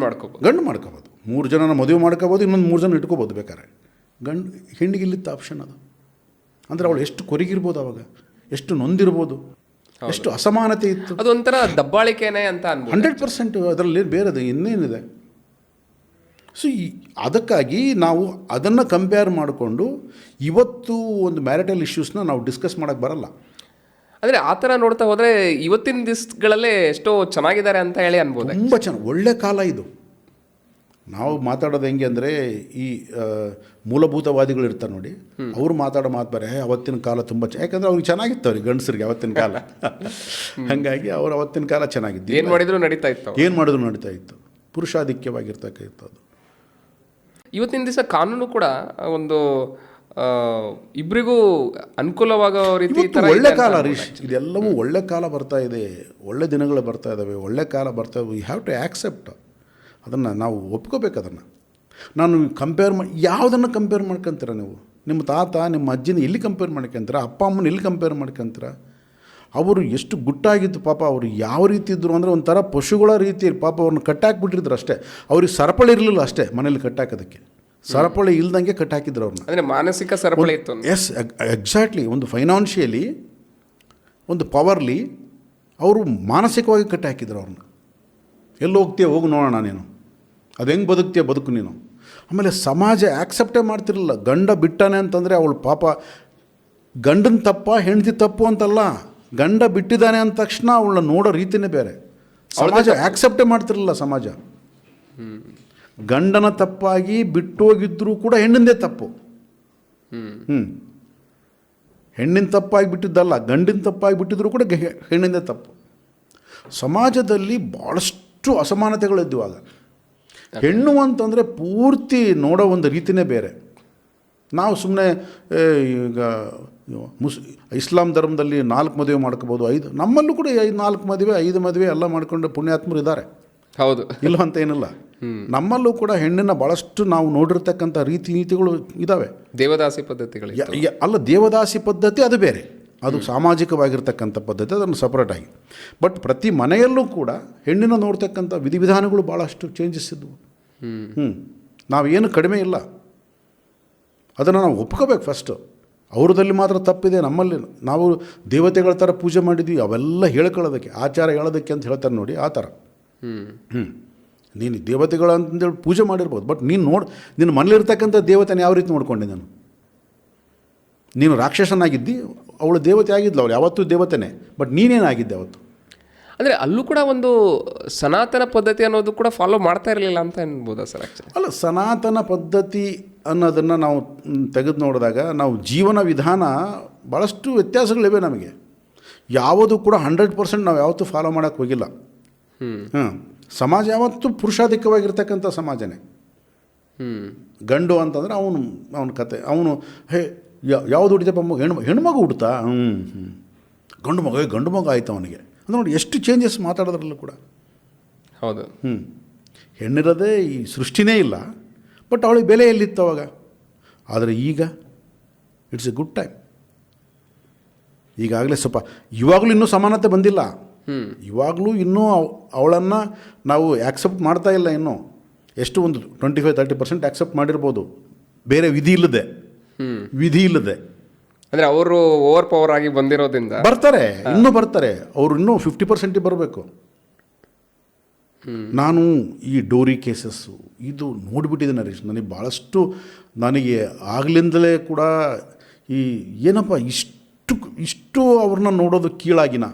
ಮಾಡ್ಕೋಬೋದು. 3 ಜನನ ಮದುವೆ ಮಾಡ್ಕೋಬೋದು, ಇನ್ನೊಂದು 3 ಜನ ಇಟ್ಕೋಬೋದು ಬೇಕಾದ್ರೆ. ಹೆಣ್ಣಿಗೆ ಇಲ್ಲಿತ್ತು ಆಪ್ಷನ್ ಅದು. ಅಂದರೆ ಅವಳು ಎಷ್ಟು ಕೊರಗಿರ್ಬೋದು, ಅವಾಗ ಎಷ್ಟು ನೊಂದಿರ್ಬೋದು, ಎಷ್ಟು ಅಸಮಾನತೆ ಇತ್ತು. ಅದೊಂಥರ ದಬ್ಬಾಳಿಕೆನೇ ಅಂತ 100% ಅದರಲ್ಲಿ ಬೇರೆದು ಇನ್ನೇನಿದೆ. ಸೊ ಅದಕ್ಕಾಗಿ ನಾವು ಅದನ್ನು ಕಂಪೇರ್ ಮಾಡಿಕೊಂಡು ಇವತ್ತು ಒಂದು ಮ್ಯಾರಿಟಲ್ ಇಶ್ಯೂಸ್ನ ನಾವು ಡಿಸ್ಕಸ್ ಮಾಡೋಕ್ಕೆ ಬರಲ್ಲ. ಅಂದರೆ ಆ ಥರ ನೋಡ್ತಾ ಹೋದರೆ ಇವತ್ತಿನ ದಿವಸಗಳಲ್ಲೇ ಎಷ್ಟೋ ಚೆನ್ನಾಗಿದ್ದಾರೆ ಅಂತ ಹೇಳಿ ಅನ್ಬೋದು. ತುಂಬ ಚೆನ್ನಾಗಿ ಒಳ್ಳೆ ಕಾಲ ಇದು. ನಾವು ಮಾತಾಡೋದು ಹೆಂಗೆ ಅಂದರೆ, ಈ ಮೂಲಭೂತವಾದಿಗಳು ಇರ್ತಾರೆ ನೋಡಿ, ಅವರು ಮಾತಾಡೋ ಮಾತು ಬೇರೆ. ಅವತ್ತಿನ ಕಾಲ ತುಂಬ ಯಾಕಂದರೆ ಅವ್ರಿಗೆ ಚೆನ್ನಾಗಿತ್ತು, ಅವ್ರಿಗೆ ಗಂಡಸರಿಗೆ ಅವತ್ತಿನ ಕಾಲ. ಹಾಗಾಗಿ ಅವ್ರು ಅವತ್ತಿನ ಕಾಲ ಚೆನ್ನಾಗಿತ್ತು, ಏನು ಮಾಡಿದ್ರು ನಡೀತಾ ಇತ್ತು. ಪುರುಷಾಧಿಕ್ಯವಾಗಿರ್ತಕ್ಕಂಥದ್ದು. ಇವತ್ತಿನ ದಿವಸ ಕಾನೂನು ಕೂಡ ಒಂದು ಇಬ್ಬರಿಗೂ ಅನುಕೂಲವಾಗೋ ರೀತಿ ಒಳ್ಳೆ ಕಾಲ ರೀಶ್, ಇದೆಲ್ಲವೂ ಒಳ್ಳೆ ಕಾಲ ಬರ್ತಾ ಇದೆ, ಒಳ್ಳೆ ದಿನಗಳು ಬರ್ತಾ ಇದ್ದಾವೆ, ಒಳ್ಳೆ ಕಾಲ ಬರ್ತಾ ಇವೆ. ಯು ಹ್ಯಾವ್ ಟು ಆ್ಯಕ್ಸೆಪ್ಟ್ ಅದನ್ನು, ನಾವು ಒಪ್ಕೋಬೇಕು ಅದನ್ನು. ನಾನು ಯಾವುದನ್ನು ಕಂಪೇರ್ ಮಾಡ್ಕೊತೀರ ನೀವು? ನಿಮ್ಮ ತಾತ ನಿಮ್ಮ ಅಜ್ಜಿನ ಎಲ್ಲಿ ಕಂಪೇರ್ ಮಾಡ್ಕೊತೀರ? ಅಪ್ಪ ಅಮ್ಮನ ಎಲ್ಲಿ ಕಂಪೇರ್ ಮಾಡ್ಕೊತೀರ? ಅವರು ಎಷ್ಟು ಗುಟ್ಟಾಗಿತ್ತು ಪಾಪ. ಅವರು ಯಾವ ರೀತಿ ಇದ್ದರು ಅಂದರೆ ಒಂಥರ ಪಶುಗಳ ರೀತಿ ಪಾಪ. ಅವ್ರನ್ನ ಕಟ್ಟಾಕ್ಬಿಟ್ಟಿದ್ರು ಅಷ್ಟೇ. ಅವ್ರಿಗೆ ಸರಪಳಿ ಇರಲಿಲ್ಲ ಅಷ್ಟೇ ಮನೇಲಿ ಕಟ್ಟಾಕೋದಕ್ಕೆ. ಸರಪಳಿ ಇಲ್ದಂಗೆ ಕಟ್ಟಾಕಿದ್ರು ಅವ್ರನ್ನ. ಅಂದರೆ ಮಾನಸಿಕ ಸರಪಳಿ ಇತ್ತು. S, exactly. ಒಂದು ಫೈನಾನ್ಷಿಯಲಿ, ಒಂದು ಪವರ್ಲಿ ಅವರು ಮಾನಸಿಕವಾಗಿ ಕಟ್ಟಾಕಿದ್ರು ಅವ್ರನ್ನ. ಎಲ್ಲಿ ಹೋಗ್ತೀಯ ಹೋಗಿ ನೋಡೋಣ, ನೀನು ಅದು ಹೆಂಗೆ ಬದುಕ್ತೀಯ ಬದುಕು ನೀನು. ಆಮೇಲೆ ಸಮಾಜ ಆ್ಯಕ್ಸೆಪ್ಟೇ ಮಾಡ್ತಿರಲಿಲ್ಲ. ಗಂಡ ಬಿಟ್ಟಾನೆ ಅಂತಂದರೆ ಅವಳು ಪಾಪ, ಗಂಡನ ತಪ್ಪ ಹೆಂಡತಿ ತಪ್ಪು ಅಂತಲ್ಲ, ಗಂಡ ಬಿಟ್ಟಿದ್ದಾನೆ ಅಂದ ತಕ್ಷಣ ಅವಳನ್ನ ನೋಡೋ ರೀತಿಯೇ ಬೇರೆ. ಸಮಾಜ ಆ್ಯಕ್ಸೆಪ್ಟೇ ಮಾಡ್ತಿರಲಿಲ್ಲ ಸಮಾಜ. ಗಂಡನ ತಪ್ಪಾಗಿ ಬಿಟ್ಟೋಗಿದ್ರೂ ಕೂಡ ಹೆಣ್ಣಿಂದೇ ತಪ್ಪು. ಹೆಣ್ಣಿನ ತಪ್ಪಾಗಿ ಬಿಟ್ಟಿದ್ದಲ್ಲ, ಗಂಡಿನ ತಪ್ಪಾಗಿ ಬಿಟ್ಟಿದ್ರು ಕೂಡ ಹೆಣ್ಣಿಂದೇ ತಪ್ಪು. ಸಮಾಜದಲ್ಲಿ ಭಾಳಷ್ಟು ಅಸಮಾನತೆಗಳಿದ್ದವು ಆಗ. ಹೆಣ್ಣು ಅಂತಂದರೆ ಪೂರ್ತಿ ನೋಡೋ ಒಂದು ರೀತಿಯೇ ಬೇರೆ. ನಾವು ಸುಮ್ಮನೆ ಈಗ ಇಸ್ಲಾಂ ಧರ್ಮದಲ್ಲಿ 4 ಮದುವೆ ಮಾಡ್ಕೋಬೋದು, 5, ನಮ್ಮಲ್ಲೂ ಕೂಡ 4 ಮದುವೆ 5 ಮದುವೆ ಎಲ್ಲ ಮಾಡ್ಕೊಂಡು ಪುಣ್ಯಾತ್ಮರು ಇದ್ದಾರೆ. ಹೌದು, ಇಲ್ಲ ಅಂತ ಏನಿಲ್ಲ. ನಮ್ಮಲ್ಲೂ ಕೂಡ ಹೆಣ್ಣನ್ನು ಭಾಳಷ್ಟು ನಾವು ನೋಡಿರ್ತಕ್ಕಂಥ ರೀತಿ ನೀತಿಗಳು ಇದ್ದಾವೆ. ದೇವದಾಸಿ ಪದ್ಧತಿಗಳು ಅಲ್ಲ, ದೇವದಾಸಿ ಪದ್ಧತಿ ಅದು ಬೇರೆ, ಅದು ಸಾಮಾಜಿಕವಾಗಿರ್ತಕ್ಕಂಥ ಪದ್ಧತಿ, ಅದನ್ನು ಸಪ್ರೇಟಾಗಿ. ಬಟ್ ಪ್ರತಿ ಮನೆಯಲ್ಲೂ ಕೂಡ ಹೆಣ್ಣಿನ ನೋಡ್ತಕ್ಕಂಥ ವಿಧಿವಿಧಾನಗಳು ಭಾಳಷ್ಟು ಚೇಂಜಸ್ ಇದ್ದವು. ನಾವೇನು ಕಡಿಮೆ ಇಲ್ಲ, ಅದನ್ನು ನಾವು ಒಪ್ಕೋಬೇಕು ಫಸ್ಟು. ಅವ್ರದಲ್ಲಿ ಮಾತ್ರ ತಪ್ಪಿದೆ, ನಮ್ಮಲ್ಲಿ ನಾವು ದೇವತೆಗಳ ಥರ ಪೂಜೆ ಮಾಡಿದ್ವಿ, ಅವೆಲ್ಲ ಹೇಳ್ಕೊಳ್ಳೋದಕ್ಕೆ, ಆಚಾರ ಹೇಳೋದಕ್ಕೆ ಅಂತ ಹೇಳ್ತಾರೆ ನೋಡಿ, ಆ ಥರ. ನೀನು ದೇವತೆಗಳು ಅಂತಂದೇಳಿ ಪೂಜೆ ಮಾಡಿರ್ಬೋದು, ಬಟ್ ನಿನ್ನ ಮನೇಲಿರ್ತಕ್ಕಂಥ ದೇವತೆನ ಯಾವ ರೀತಿ ನೋಡ್ಕೊಂಡೆ ನಾನು? ನೀನು ರಾಕ್ಷಸನಾಗಿದ್ದಿ, ಅವಳು ದೇವತೆ ಆಗಿದ್ಲು, ಅವಳು ಯಾವತ್ತೂ ದೇವತೆನೇ, ಬಟ್ ನೀನೇನಾಗಿದ್ದೆ ಅವತ್ತು? ಅಂದರೆ ಅಲ್ಲೂ ಕೂಡ ಒಂದು ಸನಾತನ ಪದ್ಧತಿ ಅನ್ನೋದು ಕೂಡ ಫಾಲೋ ಮಾಡ್ತಾ ಇರಲಿಲ್ಲ ಅಂತ ಅನ್ಬೋದಾ ಸರ್ ಆ್ಯಕ್ಚುಲಿ? ಅಲ್ಲ, ಸನಾತನ ಪದ್ಧತಿ ಅನ್ನೋದನ್ನು ನಾವು ತೆಗೆದು ನೋಡಿದಾಗ ನಾವು ಜೀವನ ವಿಧಾನ ಭಾಳಷ್ಟು ವ್ಯತ್ಯಾಸಗಳಿವೆ ನಮಗೆ. ಯಾವುದು ಕೂಡ 100% ನಾವು ಯಾವತ್ತೂ ಫಾಲೋ ಮಾಡೋಕ್ಕೆ ಹೋಗಿಲ್ಲ. ಸಮಾಜ ಯಾವತ್ತೂ ಪುರುಷಾಧಿಕವಾಗಿರ್ತಕ್ಕಂಥ ಸಮಾಜನೇ. ಗಂಡು ಅಂತಂದರೆ ಅವನ ಕತೆ, ಅವನು ಯಾವುದು ಹುಟ್ಟಿದಪ್ಪ ಹೆಣ್ಮಗು ಹುಡ್ತಾ, ಗಂಡು ಮಗು ಆಯಿತು ಅವನಿಗೆ ಅಂದ್ರೆ ನೋಡಿ ಎಷ್ಟು ಚೇಂಜಸ್ ಮಾತಾಡೋದ್ರಲ್ಲೂ ಕೂಡ. ಹೌದು. ಹೆಣ್ಣಿರೋದೇ ಈ ಸೃಷ್ಟಿನೇ ಇಲ್ಲ, ಬಟ್ ಅವಳಿಗೆ ಬೆಲೆ ಎಲ್ಲಿತ್ತು ಅವಾಗ. ಆದರೆ ಈಗ ಇಟ್ಸ್ ಎ ಗುಡ್ ಟೈಮ್. ಈಗಾಗಲೇ ಸ್ವಲ್ಪ ಇವಾಗಲೂ ಇನ್ನೂ ಸಮಾನತೆ ಬಂದಿಲ್ಲ. ಇವಾಗಲೂ ಇನ್ನೂ ಅವಳನ್ನು ನಾವು ಆ್ಯಕ್ಸೆಪ್ಟ್ ಮಾಡ್ತಾ ಇಲ್ಲ. ಇನ್ನೂ ಎಷ್ಟು ಒಂದು 25-30% ಆ್ಯಕ್ಸೆಪ್ಟ್ ಮಾಡಿರ್ಬೋದು, ಬೇರೆ ವಿಧಿ ಇಲ್ಲದೆ. ಅಂದರೆ ಅವರು ಓವರ್ ಪವರ್ ಆಗಿ ಬಂದಿರೋದ್ರಿಂದ ಬರ್ತಾರೆ, ಇನ್ನೂ ಬರ್ತಾರೆ. ಅವರು ಇನ್ನೂ 50% ಬರಬೇಕು. ನಾನು ಈ ಡೋರಿ ಕೇಸಸ್ಸು ಇದು ನೋಡಿಬಿಟ್ಟಿದ್ದೆ ನರೇಶ್. ನನಗೆ ಭಾಳಷ್ಟು, ನನಗೆ ಆಗಲಿಂದಲೇ ಕೂಡ ಈ ಏನಪ್ಪ ಇಷ್ಟು ಅವ್ರನ್ನ ನೋಡೋದು ಕೀಳಾಗಿನ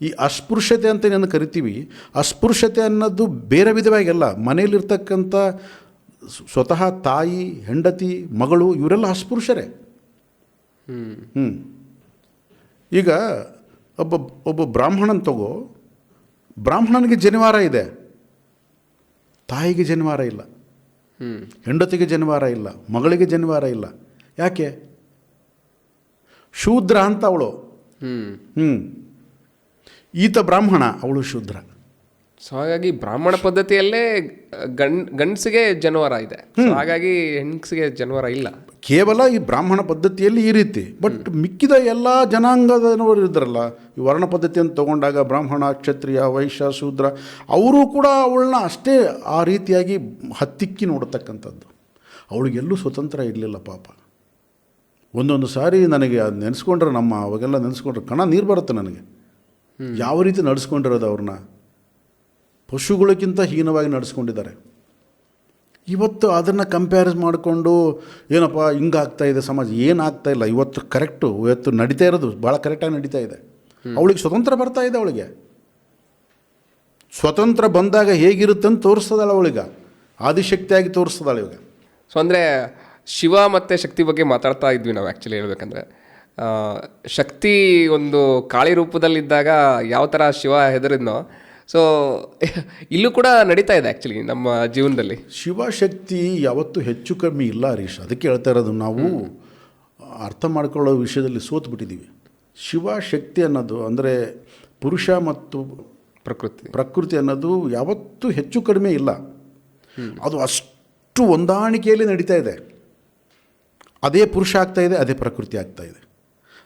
ಈ ಅಸ್ಪೃಶ್ಯತೆ ಅಂತ ಏನು ಕರಿತೀವಿ, ಅಸ್ಪೃಶ್ಯತೆ ಅನ್ನೋದು ಬೇರೆ ವಿಧವಾಗಿಲ್ಲ. ಮನೆಯಲ್ಲಿರ್ತಕ್ಕಂಥ ಸ್ವತಃ ತಾಯಿ, ಹೆಂಡತಿ, ಮಗಳು ಇವರೆಲ್ಲ ಅಸ್ಪೃಶ್ಯರೇ. ಈಗ ಒಬ್ಬ ಬ್ರಾಹ್ಮಣನ ತಗೋ, ಬ್ರಾಹ್ಮಣನಿಗೆ ಜನಿವಾರ ಇದೆ, ತಾಯಿಗೆ ಜನಿವಾರ ಇಲ್ಲ, ಹೆಂಡತಿಗೆ ಜನಿವಾರ ಇಲ್ಲ, ಮಗಳಿಗೆ ಜನಿವಾರ ಇಲ್ಲ. ಯಾಕೆ? ಶೂದ್ರ ಅಂತ ಅವಳು. ಈತ ಬ್ರಾಹ್ಮಣ, ಅವಳು ಶೂದ್ರ. ಸೊ ಹಾಗಾಗಿ ಬ್ರಾಹ್ಮಣ ಪದ್ಧತಿಯಲ್ಲೇ ಗಂಡಸಿಗೆ ಜನಿವಾರ ಇದೆ, ಹಾಗಾಗಿ ಹೆಣ್ಸಿಗೆ ಜನಿವಾರ ಇಲ್ಲ. ಕೇವಲ ಈ ಬ್ರಾಹ್ಮಣ ಪದ್ಧತಿಯಲ್ಲಿ ಈ ರೀತಿ, ಬಟ್ ಮಿಕ್ಕಿದ ಎಲ್ಲ ಜನಾಂಗದವರು ಇದ್ರಲ್ಲ, ಈ ವರ್ಣ ಪದ್ಧತಿಯನ್ನು ತಗೊಂಡಾಗ ಬ್ರಾಹ್ಮಣ, ಕ್ಷತ್ರಿಯ, ವೈಶ್ಯ, ಶೂದ್ರ, ಅವರೂ ಕೂಡ ಅವಳನ್ನ ಅಷ್ಟೇ ಆ ರೀತಿಯಾಗಿ ಹತ್ತಿಕ್ಕಿ ನೋಡತಕ್ಕಂಥದ್ದು. ಅವಳಿಗೆಲ್ಲೂ ಸ್ವತಂತ್ರ ಇರಲಿಲ್ಲ ಪಾಪ. ಒಂದೊಂದು ಸಾರಿ ನನಗೆ ಅದು ನೆನೆಸ್ಕೊಂಡ್ರೆ, ಅವಾಗೆಲ್ಲ ನೆನೆಸ್ಕೊಂಡ್ರೆ ಕಣ ನೀರು ಬರುತ್ತೆ ನನಗೆ. ಯಾವ ರೀತಿ ನಡೆಸ್ಕೊಂಡಿರೋದು ಅವ್ರನ್ನ, ಪಶುಗಳಿಗಿಂತ ಹೀನವಾಗಿ ನಡೆಸ್ಕೊಂಡಿದ್ದಾರೆ. ಇವತ್ತು ಅದನ್ನು ಕಂಪೇರ್ ಮಾಡಿಕೊಂಡು ಏನಪ್ಪ ಹಿಂಗಾಗ್ತಾ ಇದೆ ಸಮಾಜ, ಏನಾಗ್ತಾ ಇಲ್ಲ. ಇವತ್ತು ನಡೀತಾ ಇರೋದು ಭಾಳ ಕರೆಕ್ಟಾಗಿ ನಡೀತಾ ಇದೆ. ಅವಳಿಗೆ ಸ್ವತಂತ್ರ ಬರ್ತಾ ಇದೆ. ಅವಳಿಗೆ ಸ್ವತಂತ್ರ ಬಂದಾಗ ಹೇಗಿರುತ್ತೆ ಅಂತ ತೋರಿಸ್ತದಾಳೆ. ಅವಳಿಗೆ ಆದಿಶಕ್ತಿಯಾಗಿ ತೋರಿಸ್ತದಾಳೆ ಇವಾಗ. ಸೊ ಅಂದರೆ ಶಿವ ಮತ್ತು ಶಕ್ತಿ ಬಗ್ಗೆ ಮಾತಾಡ್ತಾ ಇದ್ವಿ ನಾವು. ಆ್ಯಕ್ಚುಲಿ ಹೇಳ್ಬೇಕಂದ್ರೆ ಶಕ್ತಿ ಒಂದು ಕಾಳಿ ರೂಪದಲ್ಲಿದ್ದಾಗ ಯಾವ ಥರ ಶಿವ ಹೆದರಿದ್ನೋ, ಸೊ ಇಲ್ಲೂ ಕೂಡ ನಡೀತಾ ಇದೆ ಆ್ಯಕ್ಚುಲಿ ನಮ್ಮ ಜೀವನದಲ್ಲಿ. ಶಿವಶಕ್ತಿ ಯಾವತ್ತೂ ಹೆಚ್ಚು ಕಮ್ಮಿ ಇಲ್ಲ ಹರೀಶ್. ಅದಕ್ಕೆ ಹೇಳ್ತಾ ಇರೋದು, ನಾವು ಅರ್ಥ ಮಾಡ್ಕೊಳ್ಳೋ ವಿಷಯದಲ್ಲಿ ಸೋತು ಬಿಟ್ಟಿದ್ದೀವಿ. ಶಿವಶಕ್ತಿ ಅನ್ನೋದು ಅಂದರೆ ಪುರುಷ ಮತ್ತು ಪ್ರಕೃತಿ ಅನ್ನೋದು ಯಾವತ್ತೂ ಹೆಚ್ಚು ಕಡಿಮೆ ಇಲ್ಲ. ಅದು ಅಷ್ಟು ಹೊಂದಾಣಿಕೆಯಲ್ಲಿ ನಡೀತಾ ಇದೆ. ಅದೇ ಪುರುಷ ಆಗ್ತಾಯಿದೆ, ಅದೇ ಪ್ರಕೃತಿ ಆಗ್ತಾಯಿದೆ,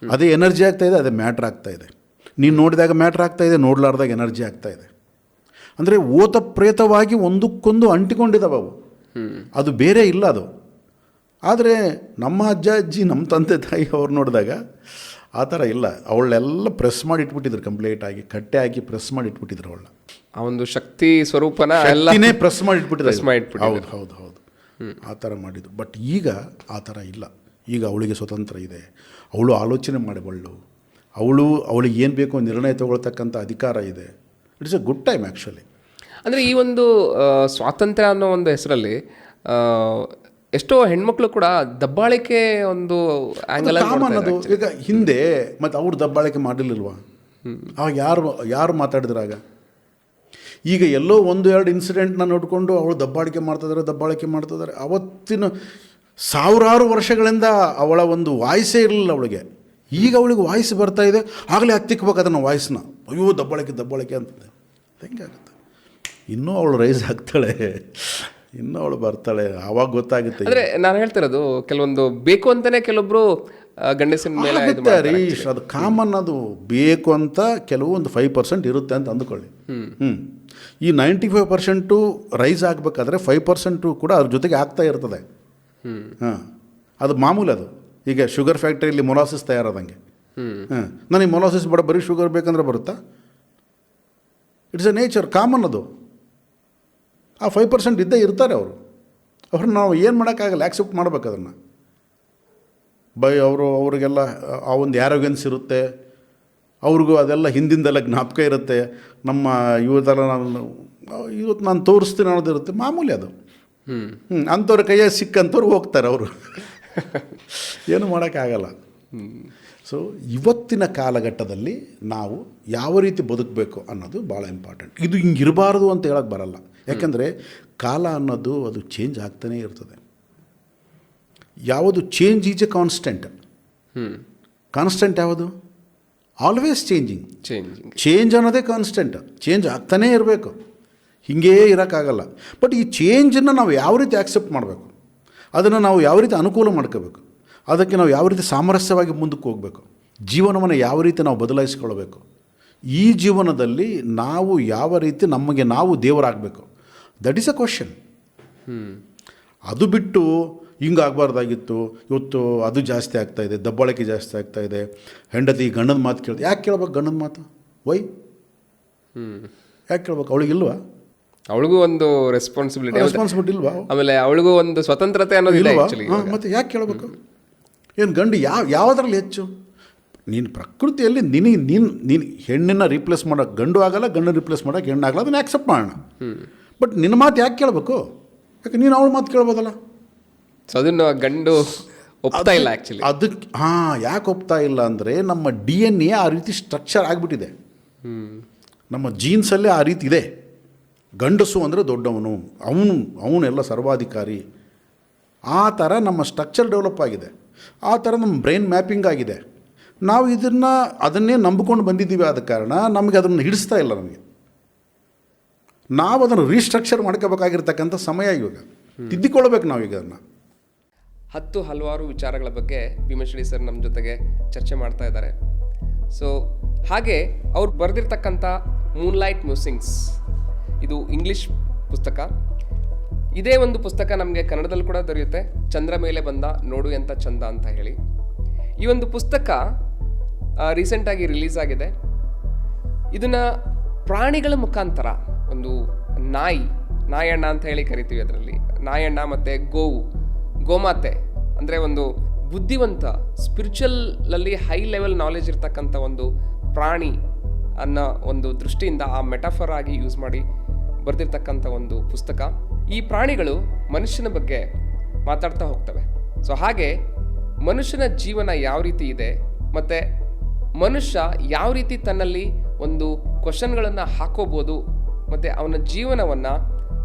ಅದೇ ಎನರ್ಜಿ ಆಗ್ತಾಯಿದೆ, ಅದೇ ಮ್ಯಾಟ್ರ್ ಆಗ್ತಾಯಿದೆ. ನೀನು ನೋಡಿದಾಗ ಮ್ಯಾಟ್ರ್ ಆಗ್ತಾಯಿದೆ, ನೋಡಲಾರ್ದಾಗ ಎನರ್ಜಿ ಆಗ್ತಾಯಿದೆ. ಅಂದರೆ ಓತಪ್ರೇತವಾಗಿ ಒಂದಕ್ಕೊಂದು ಅಂಟಿಕೊಂಡಿದ್ದಾವೆ ಅವು. ಅದು ಬೇರೆ ಇಲ್ಲ ಅದು. ಆದರೆ ನಮ್ಮ ಅಜ್ಜಿ, ನಮ್ಮ ತಂದೆ ತಾಯಿ ಅವ್ರು ನೋಡಿದಾಗ ಆ ಥರ ಇಲ್ಲ. ಅವಳೆಲ್ಲ ಪ್ರೆಸ್ ಮಾಡಿ ಇಟ್ಬಿಟ್ಟಿದ್ರು, ಕಂಪ್ಲೀಟಾಗಿ ಕಟ್ಟೆ ಹಾಕಿ ಪ್ರೆಸ್ ಮಾಡಿ ಇಟ್ಬಿಟ್ಟಿದ್ರು. ಅವಳ ಆ ಒಂದು ಶಕ್ತಿ ಸ್ವರೂಪನ ಎಲ್ಲನೇ ಪ್ರೆಸ್ ಮಾಡಿ ಇಟ್ಬಿಟ್ಟಿದ್ರು. ಹೌದು ಆ ಥರ ಮಾಡಿದ್ದು. ಬಟ್ ಈಗ ಆ ಥರ ಇಲ್ಲ. ಈಗ ಅವಳಿಗೆ ಸ್ವತಂತ್ರ ಇದೆ. ಅವಳು ಆಲೋಚನೆ ಮಾಡಬಳ್ಳು. ಅವಳಿಗೆ ಏನು ಬೇಕೋ ನಿರ್ಣಯ ತಗೊಳ್ತಕ್ಕಂಥ ಅಧಿಕಾರ ಇದೆ. It's A good time actually. ಅಂದರೆ ಈ ಒಂದು ಸ್ವಾತಂತ್ರ್ಯ ಅನ್ನೋ ಒಂದು ಹೆಸರಲ್ಲಿ ಎಷ್ಟೋ ಹೆಣ್ಮಕ್ಳು ಕೂಡ ದಬ್ಬಾಳಿಕೆ ಒಂದು ಆ್ಯಂಗಲ್ ಅನ್ನೋದು. ಈಗ ಹಿಂದೆ ಮತ್ತು ಅವ್ರು ದಬ್ಬಾಳಿಕೆ ಮಾಡಲಿಲ್ವಾ? ಆಗ ಯಾರು ಮಾತಾಡಿದ್ರಾಗ? ಈಗ ಎಲ್ಲೋ 1-2 ಇನ್ಸಿಡೆಂಟ್ನ ನೋಡಿಕೊಂಡು ಅವಳು ದಬ್ಬಾಳಿಕೆ ಮಾಡ್ತಿದ್ದಾರೆ. ಅವತ್ತಿನ ಸಾವಿರಾರು ವರ್ಷಗಳಿಂದ ಅವಳ ಒಂದು ವಾಯ್ಸೇ ಇರಲಿಲ್ಲ ಅವಳಿಗೆ. ಈಗ ಅವಳಿಗೆ ವಾಯ್ಸ್ ಬರ್ತಾ ಇದೆ. ಆಗಲೇ ಹತ್ತಿಕ್ಬೇಕು ಅದನ್ನು ವಾಯ್ಸ್ನ. ಅಯ್ಯೋ ದಬ್ಬಾಳಿಕೆ ಅಂತಂದೆ. ಹೆಂಗೆ ಆಗುತ್ತೆ? ಇನ್ನೂ ಅವಳು ರೈಸ್ ಆಗ್ತಾಳೆ, ಇನ್ನೂ ಅವಳು ಬರ್ತಾಳೆ, ಆವಾಗ ಗೊತ್ತಾಗುತ್ತೆ. ಅಂದರೆ ನಾನು ಹೇಳ್ತಿರೋದು, ಕೆಲವೊಂದು ಬೇಕು ಅಂತಲೇ ಕೆಲವೊಬ್ಬರು ಗಂಡಸಿನ ಮೇಲೆ ಹರೀಶ್, ಅದು ಕಾಮನ್. ಅದು ಬೇಕು ಅಂತ ಕೆಲವೊಂದು 5% ಇರುತ್ತೆ ಅಂತ ಅಂದ್ಕೊಳ್ಳಿ. ಈ 95% ರೈಸ್ ಆಗಬೇಕಾದ್ರೆ 5% ಕೂಡ ಅದ್ರ ಜೊತೆಗೆ ಆಗ್ತಾ ಇರ್ತದೆ. ಅದು ಮಾಮೂಲಿ. ಅದು ಈಗ ಶುಗರ್ ಫ್ಯಾಕ್ಟ್ರಿಯಲ್ಲಿ ಮೊಲಾಸಿಸ್ ತಯಾರಾದಂಗೆ. ನನಗೆ ಮೊಲಾಸಿಸ್ ಬರೀ ಶುಗರ್ ಬೇಕಂದ್ರೆ ಬರುತ್ತಾ? ಇಟ್ಸ್ ಎ ನೇಚರ್, ಕಾಮನ್ ಅದು. ಆ 5% ಇದ್ದೇ ಇರ್ತಾರೆ ಅವರು. ಅವ್ರನ್ನ ನಾವು ಏನು ಮಾಡೋಕ್ಕಾಗಲ್ಲ, ಆ್ಯಕ್ಸೆಪ್ಟ್ ಮಾಡ್ಬೇಕು ಅದನ್ನು. ಅವ್ರಿಗೆಲ್ಲ ಆ ಒಂದು ಆ್ಯರೋಗೆನ್ಸ್ ಇರುತ್ತೆ. ಅವ್ರಿಗೂ ಅದೆಲ್ಲ ಹಿಂದಿಂದೆಲ್ಲ ಜ್ಞಾಪಕ ಇರುತ್ತೆ. ನಮ್ಮ ಇವತ್ತೆಲ್ಲ ಇವತ್ತು ನಾನು ತೋರಿಸ್ತೀನಿ ಅನ್ನೋದಿರುತ್ತೆ, ಮಾಮೂಲಿ ಅದು. ಅಂಥವ್ರ ಕೈಯಾಗ ಸಿಕ್ಕಂಥವ್ರು ಹೋಗ್ತಾರೆ ಅವರು. ಏನು ಮಾಡೋಕ್ಕಾಗಲ್ಲ. ಸೊ ಇವತ್ತಿನ ಕಾಲಘಟ್ಟದಲ್ಲಿ ನಾವು ಯಾವ ರೀತಿ ಬದುಕಬೇಕು ಅನ್ನೋದು ಭಾಳ ಇಂಪಾರ್ಟೆಂಟ್. ಇದು ಹಿಂಗಿರಬಾರ್ದು ಅಂತ ಹೇಳಕ್ಕೆ ಬರಲ್ಲ. ಯಾಕೆಂದರೆ ಕಾಲ ಅನ್ನೋದು ಅದು ಚೇಂಜ್ ಆಗ್ತಾನೇ ಇರ್ತದೆ. ಯಾವುದು change is a constant. Constant ಯಾವುದು? Always changing. ಚೇಂಜ್ ಅನ್ನೋದೇ ಕಾನ್ಸ್ಟೆಂಟ್. ಚೇಂಜ್ ಆಗ್ತಾನೇ ಇರಬೇಕು, ಹೀಗೇ ಇರೋಕ್ಕಾಗಲ್ಲ. ಬಟ್ ಈ ಚೇಂಜನ್ನು ನಾವು ಯಾವ ರೀತಿ ಆಕ್ಸೆಪ್ಟ್ ಮಾಡಬೇಕು, ಅದನ್ನು ನಾವು ಯಾವ ರೀತಿ ಅನುಕೂಲ ಮಾಡ್ಕೋಬೇಕು, ಅದಕ್ಕೆ ನಾವು ಯಾವ ರೀತಿ ಸಾಮರಸ್ಯವಾಗಿ ಮುಂದಕ್ಕೆ ಹೋಗಬೇಕು, ಜೀವನವನ್ನು ಯಾವ ರೀತಿ ನಾವು ಬದಲಾಯಿಸ್ಕೊಳ್ಬೇಕು, ಈ ಜೀವನದಲ್ಲಿ ನಾವು ಯಾವ ರೀತಿ ನಮಗೆ ನಾವು ದೇವರಾಗಬೇಕು, ದಟ್ ಈಸ್ ಅ ಕ್ವಶನ್. ಅದು ಬಿಟ್ಟು ಹಿಂಗಾಗಬಾರ್ದಾಗಿತ್ತು, ಇವತ್ತು ಅದು ಜಾಸ್ತಿ ಆಗ್ತಾಯಿದೆ, ದಬ್ಬಾಳಿಕೆ ಜಾಸ್ತಿ ಆಗ್ತಾಯಿದೆ, ಹೆಂಡತಿ ಗಂಡನ ಮಾತು ಕೇಳ್ದೆ. ಯಾಕೆ ಕೇಳ್ಬೇಕು ಗಂಡನ ಮಾತು? ವೈ ಯಾಕೆ ಕೇಳ್ಬೇಕು? ಅವಳಿಗಿಲ್ವಾ? ಅವಳಿಗೂ ಒಂದು ರೆಸ್ಪಾನ್ಸಿಬಿಲಿಟಿ ಇಲ್ವಾ? ಆಮೇಲೆ ಅವಳಿಗೂ ಒಂದು ಸ್ವತಂತ್ರತೆ ಅನ್ನೋದಿಲ್ಲ. ಮತ್ತು ಯಾಕೆ ಕೇಳಬೇಕು? ಏನು ಗಂಡು ಯಾವುದರಲ್ಲಿ ಹೆಚ್ಚು? ನೀನು ಪ್ರಕೃತಿಯಲ್ಲಿ ನೀನು ಹೆಣ್ಣನ್ನು ರೀಪ್ಲೇಸ್ ಮಾಡೋಕ್ಕೆ ಗಂಡು ಆಗಲ್ಲ, ಗಂಡನ್ನ ರೀಪ್ಲೇಸ್ ಮಾಡೋಕ್ಕೆ ಹೆಣ್ಣಾಗಲ್ಲ, ಅದನ್ನು ಆ್ಯಕ್ಸೆಪ್ಟ್ ಮಾಡೋಣ. ಬಟ್ ನಿನ್ನ ಮಾತು ಯಾಕೆ ಕೇಳಬೇಕು? ಯಾಕೆ ನೀನು ಅವಳ ಮಾತು ಕೇಳ್ಬೋದಲ್ಲ? ಸೊ ಅದನ್ನು ಗಂಡು ಒಪ್ತಾ ಇಲ್ಲ ಆ್ಯಕ್ಚುಲಿ. ಅದಕ್ಕೆ ಯಾಕೆ ಒಪ್ತಾ ಇಲ್ಲ ಅಂದರೆ ನಮ್ಮ DNA ಆ ರೀತಿ ಸ್ಟ್ರಕ್ಚರ್ ಆಗಿಬಿಟ್ಟಿದೆ. ನಮ್ಮ ಜೀನ್ಸಲ್ಲೇ ಆ ರೀತಿ ಇದೆ. ಗಂಡಸು ಅಂದರೆ ದೊಡ್ಡವನು, ಅವನೆಲ್ಲ ಸರ್ವಾಧಿಕಾರಿ, ಆ ಥರ ನಮ್ಮ ಸ್ಟ್ರಕ್ಚರ್ ಡೆವಲಪ್ ಆಗಿದೆ, ಆ ಥರ ನಮ್ಮ ಬ್ರೈನ್ ಮ್ಯಾಪಿಂಗ್ ಆಗಿದೆ. ನಾವು ಅದನ್ನೇ ನಂಬಿಕೊಂಡು ಬಂದಿದ್ದೀವಿ. ಆದ ಕಾರಣ ನಮಗೆ ಅದನ್ನು ಹಿಡಿಸ್ತಾ ಇಲ್ಲ. ನಾವು ಅದನ್ನು ರೀಸ್ಟ್ರಕ್ಚರ್ ಮಾಡ್ಕೋಬೇಕಾಗಿರ್ತಕ್ಕಂಥ ಸಮಯ ಇವಾಗ. ತಿದ್ದಿಕೊಳ್ಬೇಕು ನಾವೀಗ ಅದನ್ನು. ಹಲವಾರು ವಿಚಾರಗಳ ಬಗ್ಗೆ ಭೀಮಶ್ರೀ ಸರ್ ನಮ್ಮ ಜೊತೆಗೆ ಚರ್ಚೆ ಮಾಡ್ತಾ ಇದ್ದಾರೆ. ಸೊ ಹಾಗೆ ಅವ್ರು ಬರೆದಿರ್ತಕ್ಕಂಥ ಮೂನ್ಲೈಟ್ ಮ್ಯೂಸಿಂಗ್ಸ್, ಇದು ಇಂಗ್ಲಿಷ್ ಪುಸ್ತಕ. ಇದೇ ಒಂದು ಪುಸ್ತಕ ನಮಗೆ ಕನ್ನಡದಲ್ಲಿ ಕೂಡ ದೊರೆಯುತ್ತೆ, ಚಂದ್ರ ಮೇಲೆ ಬಂದ ನೋಡು ಎಂಥ ಚಂದ ಅಂತ ಹೇಳಿ. ಈ ಒಂದು ಪುಸ್ತಕ ರೀಸೆಂಟಾಗಿ ರಿಲೀಸ್ ಆಗಿದೆ. ಇದನ್ನು ಪ್ರಾಣಿಗಳ ಮುಖಾಂತರ, ಒಂದು ನಾಯಣ್ಣ ಅಂತ ಹೇಳಿ ಕರಿತೀವಿ, ಅದರಲ್ಲಿ ನಾಯಣ್ಣ ಮತ್ತು ಗೋಮಾತೆ ಅಂದರೆ ಒಂದು ಬುದ್ಧಿವಂತ, ಸ್ಪಿರಿಚುವಲಲ್ಲಿ ಹೈ ಲೆವೆಲ್ ನಾಲೆಜ್ ಇರ್ತಕ್ಕಂಥ ಒಂದು ಪ್ರಾಣಿ ಅನ್ನೋ ಒಂದು ದೃಷ್ಟಿಯಿಂದ ಆ ಮೆಟಾಫರ್ ಆಗಿ ಯೂಸ್ ಮಾಡಿ ಬರೆದಿರ್ತಕ್ಕಂಥ ಒಂದು ಪುಸ್ತಕ. ಈ ಪ್ರಾಣಿಗಳು ಮನುಷ್ಯನ ಬಗ್ಗೆ ಮಾತಾಡ್ತಾ ಹೋಗ್ತವೆ. ಸೊ ಹಾಗೆ ಮನುಷ್ಯನ ಜೀವನ ಯಾವ ರೀತಿ ಇದೆ, ಮತ್ತು ಮನುಷ್ಯ ಯಾವ ರೀತಿ ತನ್ನಲ್ಲಿ ಒಂದು ಕ್ವಶನ್ಗಳನ್ನು ಹಾಕೋಬೋದು, ಮತ್ತು ಅವನ ಜೀವನವನ್ನು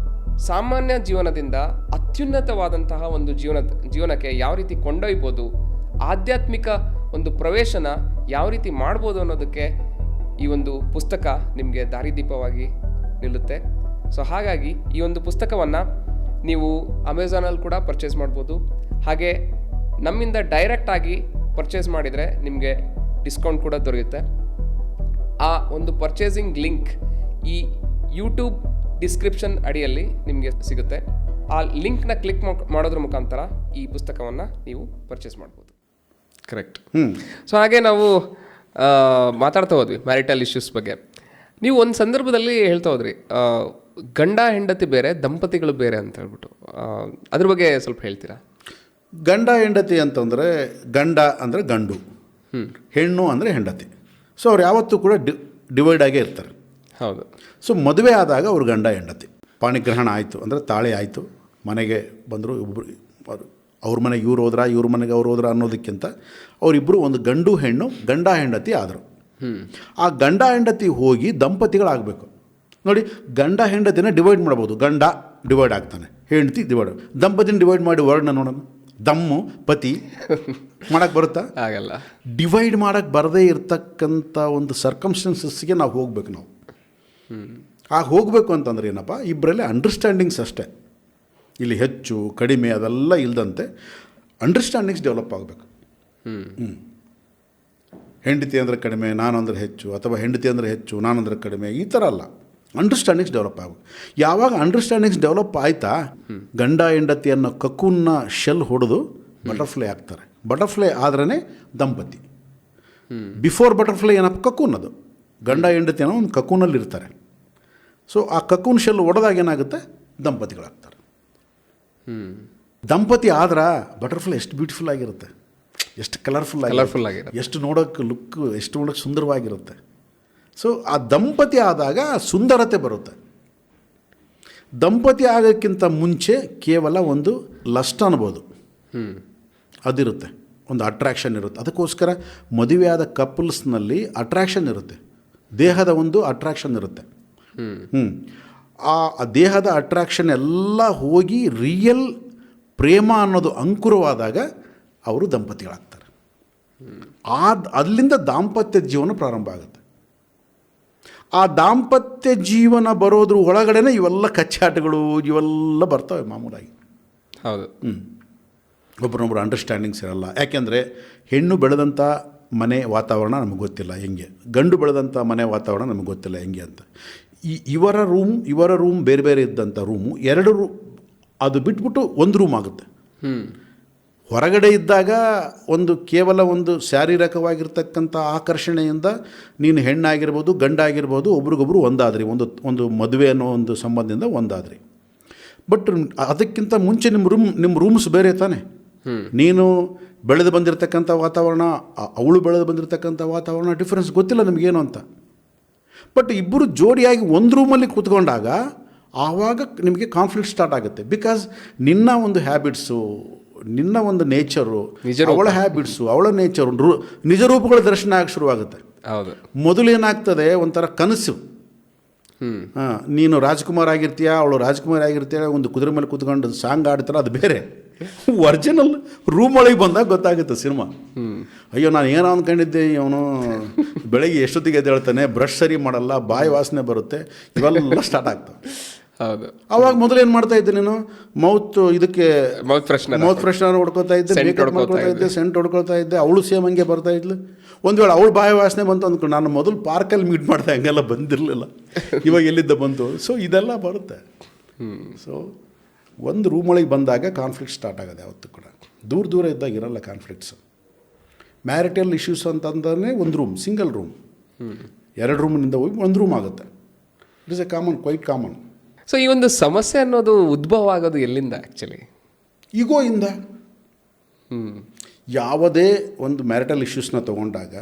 ಸಾಮಾನ್ಯ ಜೀವನದಿಂದ ಅತ್ಯುನ್ನತವಾದಂತಹ ಒಂದು ಜೀವನಕ್ಕೆ ಯಾವ ರೀತಿ ಕೊಂಡೊಯ್ಬೋದು, ಆಧ್ಯಾತ್ಮಿಕ ಒಂದು ಪ್ರವೇಶನ ಯಾವ ರೀತಿ ಮಾಡ್ಬೋದು ಅನ್ನೋದಕ್ಕೆ ಈ ಒಂದು ಪುಸ್ತಕ ನಿಮಗೆ ದಾರಿದೀಪವಾಗಿ ನಿಲ್ಲುತ್ತೆ. ಸೊ ಹಾಗಾಗಿ ಈ ಒಂದು ಪುಸ್ತಕವನ್ನು ನೀವು ಅಮೆಝಾನಲ್ಲಿ ಕೂಡ ಪರ್ಚೇಸ್ ಮಾಡ್ಬೋದು. ಹಾಗೆ ನಮ್ಮಿಂದ ಡೈರೆಕ್ಟಾಗಿ ಪರ್ಚೇಸ್ ಮಾಡಿದರೆ ನಿಮಗೆ ಡಿಸ್ಕೌಂಟ್ ಕೂಡ ದೊರೆಯುತ್ತೆ. ಆ ಒಂದು ಪರ್ಚೇಸಿಂಗ್ ಲಿಂಕ್ ಈ ಯೂಟ್ಯೂಬ್ ಡಿಸ್ಕ್ರಿಪ್ಷನ್ ಅಡಿಯಲ್ಲಿ ನಿಮಗೆ ಸಿಗುತ್ತೆ. ಆ ಲಿಂಕ್ನ ಕ್ಲಿಕ್ ಮಾಡೋದ್ರ ಮುಖಾಂತರ ಈ ಪುಸ್ತಕವನ್ನು ನೀವು ಪರ್ಚೇಸ್ ಮಾಡ್ಬೋದು. ಕರೆಕ್ಟ್. ಸೊ ಹಾಗೆ ನಾವು ಮಾತಾಡ್ತಾ ಹೋದ್ವಿ ಮ್ಯಾರಿಟಲ್ ಇಶ್ಯೂಸ್ ಬಗ್ಗೆ. ನೀವು ಒಂದು ಸಂದರ್ಭದಲ್ಲಿ ಹೇಳ್ತಾ ಹೋದ್ರಿ, ಗಂಡ ಹೆಂಡತಿ ಬೇರೆ, ದಂಪತಿಗಳು ಬೇರೆ ಅಂತ ಹೇಳ್ಬಿಟ್ಟು. ಅದ್ರ ಬಗ್ಗೆ ಸ್ವಲ್ಪ ಹೇಳ್ತೀರಾ? ಗಂಡ ಹೆಂಡತಿ ಅಂತಂದರೆ, ಗಂಡ ಅಂದರೆ ಗಂಡು, ಹೆಣ್ಣು ಅಂದರೆ ಹೆಂಡತಿ. ಸೊ ಅವ್ರು ಯಾವತ್ತೂ ಕೂಡ ಡಿವೈಡ್ ಆಗೇ ಇರ್ತಾರೆ. ಹೌದು. ಸೊ ಮದುವೆ ಆದಾಗ ಅವ್ರು ಗಂಡ ಹೆಂಡತಿ, ಪಾಣಿಗ್ರಹಣ ಆಯಿತು ಅಂದರೆ ತಾಳಿ ಆಯಿತು, ಮನೆಗೆ ಬಂದರು, ಅವ್ರ ಮನೆಗೆ ಇವ್ರ ಮನೆಗೆ ಅವ್ರು ಹೋದ್ರ ಅನ್ನೋದಕ್ಕಿಂತ ಅವರಿಬ್ಬರು ಒಂದು ಗಂಡು ಹೆಣ್ಣು ಗಂಡ ಹೆಂಡತಿ ಆದರು. ಆ ಗಂಡ ಹೆಂಡತಿ ಹೋಗಿ ದಂಪತಿಗಳಾಗಬೇಕು. ನೋಡಿ, ಗಂಡ ಹೆಂಡತಿನ ಡಿವೈಡ್ ಮಾಡ್ಬೋದು. ಗಂಡ ಡಿವೈಡ್ ಆಗ್ತಾನೆ, ಹೆಂಡತಿ ಡಿವೈಡ್. ದಂಪತಿನ ಡಿವೈಡ್ ಮಾಡಿ ವರ್ಡ್ನ ನೋಡೋಣ. ದಮ್ಮು ಪತಿ ಮಾಡೋಕ್ಕೆ ಬರುತ್ತಾ? ಆಗಲ್ಲ. ಡಿವೈಡ್ ಮಾಡೋಕ್ಕೆ ಬರದೇ ಇರ್ತಕ್ಕಂಥ ಒಂದು ಸರ್ಕಮ್ಸ್ಟೆನ್ಸಸ್ಗೆ ನಾವು ಹೋಗ್ಬೇಕು. ನಾವು ಆಗ ಹೋಗಬೇಕು ಅಂತಂದ್ರೆ ಏನಪ್ಪ, ಇಬ್ಬರಲ್ಲಿ ಅಂಡರ್ಸ್ಟ್ಯಾಂಡಿಂಗ್ಸ್ ಅಷ್ಟೇ. ಇಲ್ಲಿ ಹೆಚ್ಚು ಕಡಿಮೆ ಅದೆಲ್ಲ ಇಲ್ಲದಂತೆ ಅಂಡರ್ಸ್ಟ್ಯಾಂಡಿಂಗ್ಸ್ ಡೆವಲಪ್ ಆಗಬೇಕು. ಹೆಂಡತಿ ಅಂದರೆ ಕಡಿಮೆ, ನಾನು ಅಂದರೆ ಹೆಚ್ಚು, ಅಥವಾ ಹೆಂಡತಿ ಅಂದರೆ ಹೆಚ್ಚು, ನಾನು ಅಂದರೆ ಕಡಿಮೆ, ಈ ಥರ ಅಲ್ಲ. ಅಂಡರ್ಸ್ಟ್ಯಾಂಡಿಂಗ್ಸ್ ಡೆವಲಪ್ ಆಗಬೇಕು. ಯಾವಾಗ ಅಂಡರ್ಸ್ಟ್ಯಾಂಡಿಂಗ್ಸ್ ಡೆವಲಪ್ ಆಯಿತಾ, ಗಂಡ ಹೆಂಡತಿ ಅನ್ನೋ ಕಕ್ಕೂನ್ನ ಶೆಲ್ ಹೊಡೆದು ಬಟರ್ಫ್ಲೈ ಆಗ್ತಾರೆ. ಬಟರ್ಫ್ಲೈ ಆದ್ರೇ ದಂಪತಿ. ಬಿಫೋರ್ ಬಟರ್ಫ್ಲೈ ಏನಪ್ಪ, ಕಕ್ಕೂನ್. ಅದು ಗಂಡ ಹೆಂಡತಿ ಅನ್ನೋ ಒಂದು ಕಕ್ಕೂನಲ್ಲಿ ಇರ್ತಾರೆ. ಸೊ ಆ ಕಕ್ಕೂನ್ ಶೆಲ್ ಹೊಡೆದಾಗ ಏನಾಗುತ್ತೆ, ದಂಪತಿಗಳಾಗ್ತಾರೆ. ದಂಪತಿ ಆದ್ರೆ ಬಟರ್ಫ್ಲೈ ಎಷ್ಟು ಬ್ಯೂಟಿಫುಲ್ ಆಗಿರುತ್ತೆ. ಎಷ್ಟು ಕಲರ್ಫುಲ್ ಆಗಿರುತ್ತೆ, ಎಷ್ಟು ನೋಡೋಕ್ಕೆ ಲುಕ್, ಎಷ್ಟು ನೋಡೋಕ್ಕೆ ಸುಂದರವಾಗಿರುತ್ತೆ. ಸೊ ಆ ದಂಪತಿ ಆದಾಗ ಸುಂದರತೆ ಬರುತ್ತೆ. ದಂಪತಿ ಆಗೋಕ್ಕಿಂತ ಮುಂಚೆ ಕೇವಲ ಒಂದು ಲಸ್ಟ್ ಅನ್ಬೋದು, ಅದಿರುತ್ತೆ, ಒಂದು ಅಟ್ರ್ಯಾಕ್ಷನ್ ಇರುತ್ತೆ. ಅದಕ್ಕೋಸ್ಕರ ಮದುವೆಯಾದ ಕಪಲ್ಸ್ನಲ್ಲಿ ಅಟ್ರ್ಯಾಕ್ಷನ್ ಇರುತ್ತೆ, ದೇಹದ ಒಂದು ಅಟ್ರ್ಯಾಕ್ಷನ್ ಇರುತ್ತೆ. ಆ ದೇಹದ ಅಟ್ರ್ಯಾಕ್ಷನ್ ಎಲ್ಲ ಹೋಗಿ ರಿಯಲ್ ಪ್ರೇಮ ಅನ್ನೋದು ಅಂಕುರವಾದಾಗ ಅವರು ದಂಪತಿಗಳಾಗ್ತಾರೆ. ಅಲ್ಲಿಂದ ದಾಂಪತ್ಯ ಜೀವನ ಪ್ರಾರಂಭ ಆಗುತ್ತೆ. ಆ ದಾಂಪತ್ಯ ಜೀವನ ಬರೋದ್ರ ಒಳಗಡೆನೆ ಇವೆಲ್ಲ ಕಚ್ಚಾಟಗಳು ಇವೆಲ್ಲ ಬರ್ತವೆ ಮಾಮೂಲಾಗಿ. ಹೌದು. ಒಬ್ಬರೊಬ್ಬರು ಅಂಡರ್ಸ್ಟ್ಯಾಂಡಿಂಗ್ಸ್ ಇರಲ್ಲ. ಯಾಕೆಂದರೆ ಹೆಣ್ಣು ಬೆಳೆದಂಥ ಮನೆ ವಾತಾವರಣ ನಮಗೆ ಗೊತ್ತಿಲ್ಲ ಹೆಂಗೆ, ಗಂಡು ಬೆಳೆದಂಥ ಮನೆ ವಾತಾವರಣ ನಮಗೆ ಗೊತ್ತಿಲ್ಲ ಹೆಂಗೆ ಅಂತ. ಇವರ ರೂಮ್ ಬೇರೆ ಬೇರೆ ಇದ್ದಂಥ ರೂಮು ಅದು ಬಿಟ್ಬಿಟ್ಟು ಒಂದು ರೂಮ್ ಆಗುತ್ತೆ. ಹೊರಗಡೆ ಇದ್ದಾಗ ಕೇವಲ ಒಂದು ಶಾರೀರಿಕವಾಗಿರ್ತಕ್ಕಂಥ ಆಕರ್ಷಣೆಯಿಂದ ನೀನು ಹೆಣ್ಣಾಗಿರ್ಬೋದು ಗಂಡಾಗಿರ್ಬೋದು ಒಬ್ರಿಗೊಬ್ರು ಒಂದಾದ್ರಿ, ಒಂದು ಮದುವೆ ಅನ್ನೋ ಒಂದು ಸಂಬಂಧದಿಂದ ಒಂದಾದ್ರಿ. ಬಟ್ ಅದಕ್ಕಿಂತ ಮುಂಚೆ ನಿಮ್ಮ ರೂಮ್ಸ್ ಬೇರೆ ತಾನೆ. ನೀನು ಬೆಳೆದು ಬಂದಿರತಕ್ಕಂಥ ವಾತಾವರಣ, ಅವಳು ಬೆಳೆದು ಬಂದಿರತಕ್ಕಂಥ ವಾತಾವರಣ ಡಿಫ್ರೆನ್ಸ್ ಗೊತ್ತಿಲ್ಲ ನಮಗೇನು ಅಂತ. ಬಟ್ ಇಬ್ಬರು ಜೋಡಿಯಾಗಿ ಒಂದು ರೂಮಲ್ಲಿ ಕೂತ್ಕೊಂಡಾಗ ಆವಾಗ ನಿಮಗೆ ಕಾನ್ಫ್ಲಿಕ್ಟ್ ಸ್ಟಾರ್ಟ್ ಆಗುತ್ತೆ. ಬಿಕಾಸ್ ನಿನ್ನ ಒಂದು ಹ್ಯಾಬಿಟ್ಸು, ನಿನ್ನ ಒಂದು ನೇಚರು, ಅವಳ ಹ್ಯಾಬಿಟ್ಸು, ಅವಳ ನೇಚರು, ನಿಜ ರೂಪಗಳ ದರ್ಶನ ಆಗಿ ಶುರುವಾಗುತ್ತೆ. ಹೌದು. ಮೊದಲೇನಾಗ್ತದೆ, ಒಂಥರ ಕನಸು. ನೀನು ರಾಜ್ಕುಮಾರ್ ಆಗಿರ್ತೀಯ, ಅವಳು ರಾಜ್ಕುಮಾರ್ ಆಗಿರ್ತೀಯ, ಒಂದು ಕುದುರೆ ಮೇಲೆ ಕೂತ್ಕೊಂಡು ಸಾಂಗ್ ಆಡ್ತಾರೆ, ಅದು ಬೇರೆ. ಒರಿಜಿನಲ್ ರೂಮ್ ಒಳಗೆ ಬಂದಾಗ ಗೊತ್ತಾಗುತ್ತೆ ಸಿನಿಮಾ. ಅಯ್ಯೋ ನಾನು ಏನೋ ಅಂದ್ಕೊಂಡಿದ್ದೆ, ಇವನು ಬೆಳಗ್ಗೆ ಎಷ್ಟೊತ್ತಿಗೆ ಎದ್ದೇಳ್ತಾನೆ, ಬ್ರಷ್ ಸರಿ ಮಾಡಲ್ಲ, ಬಾಯಿ ವಾಸನೆ ಬರುತ್ತೆ, ಇವೆಲ್ಲ ಸ್ಟಾರ್ಟ್ ಆಗ್ತವೆ. ಹೌದು. ಅವಾಗ ಮೊದಲೇನು ಮಾಡ್ತಾ ಇದ್ದೆ ನೀನು? ಮೌತ್ ಫ್ರೆಶ್ನರ್ ಹೊಡ್ಕೊತಾ ಇದ್ದೆ, ಮೇಕಪ್ ಮಾಡ್ಕೊತಾ ಇದ್ದೆ, ಸೆಂಟ್ ಹೊಡ್ಕೊಳ್ತಾ ಇದ್ದೆ. ಅವಳು ಸೇಮ್ ಹಂಗೆ ಬರ್ತಾ ಇದ್ಲು. ಒಂದು ವೇಳೆ ಅವಳು ಬಾಯಿ ವಾಸನೆ ಬಂತು ಅಂದ್ಕೊಂಡು, ನಾನು ಮೊದಲು ಪಾರ್ಕಲ್ಲಿ ಮೀಟ್ ಮಾಡ್ದೆ, ಹಂಗೆಲ್ಲ ಬಂದಿರಲಿಲ್ಲ, ಇವಾಗ ಎಲ್ಲಿದ್ದ ಬಂತು. ಸೊ ಇದೆಲ್ಲ ಬರುತ್ತೆ. ಸೊ ಒಂದು ರೂಮ್ ಒಳಗೆ ಬಂದಾಗ ಕಾನ್ಫ್ಲಿಕ್ಟ್ ಸ್ಟಾರ್ಟ್ ಆಗೋದು. ಯಾವತ್ತೂ ಕೂಡ ದೂರ ಇದ್ದಾಗ ಇರಲ್ಲ ಕಾನ್ಫ್ಲಿಕ್ಟ್ಸು. ಮ್ಯಾರಿಟಲ್ ಇಶ್ಯೂಸ್ ಅಂತಂದ್ರೆ ಒಂದು ರೂಮ್, ಸಿಂಗಲ್ ರೂಮ್, 2 ರೂಮಿನಿಂದ ಹೋಗಿ ಒಂದು ರೂಮ್ ಆಗುತ್ತೆ. It is a quite common. So ಈ ಒಂದು ಸಮಸ್ಯೆ ಅನ್ನೋದು ಉದ್ಭವ ಆಗೋದು ಎಲ್ಲಿಂದ ಆ್ಯಕ್ಚುಲಿ? ಈಗೋಯಿಂದ. ಯಾವುದೇ ಒಂದು ಮ್ಯಾರಿಟಲ್ ಇಶ್ಯೂಸ್ನ ತೊಗೊಂಡಾಗ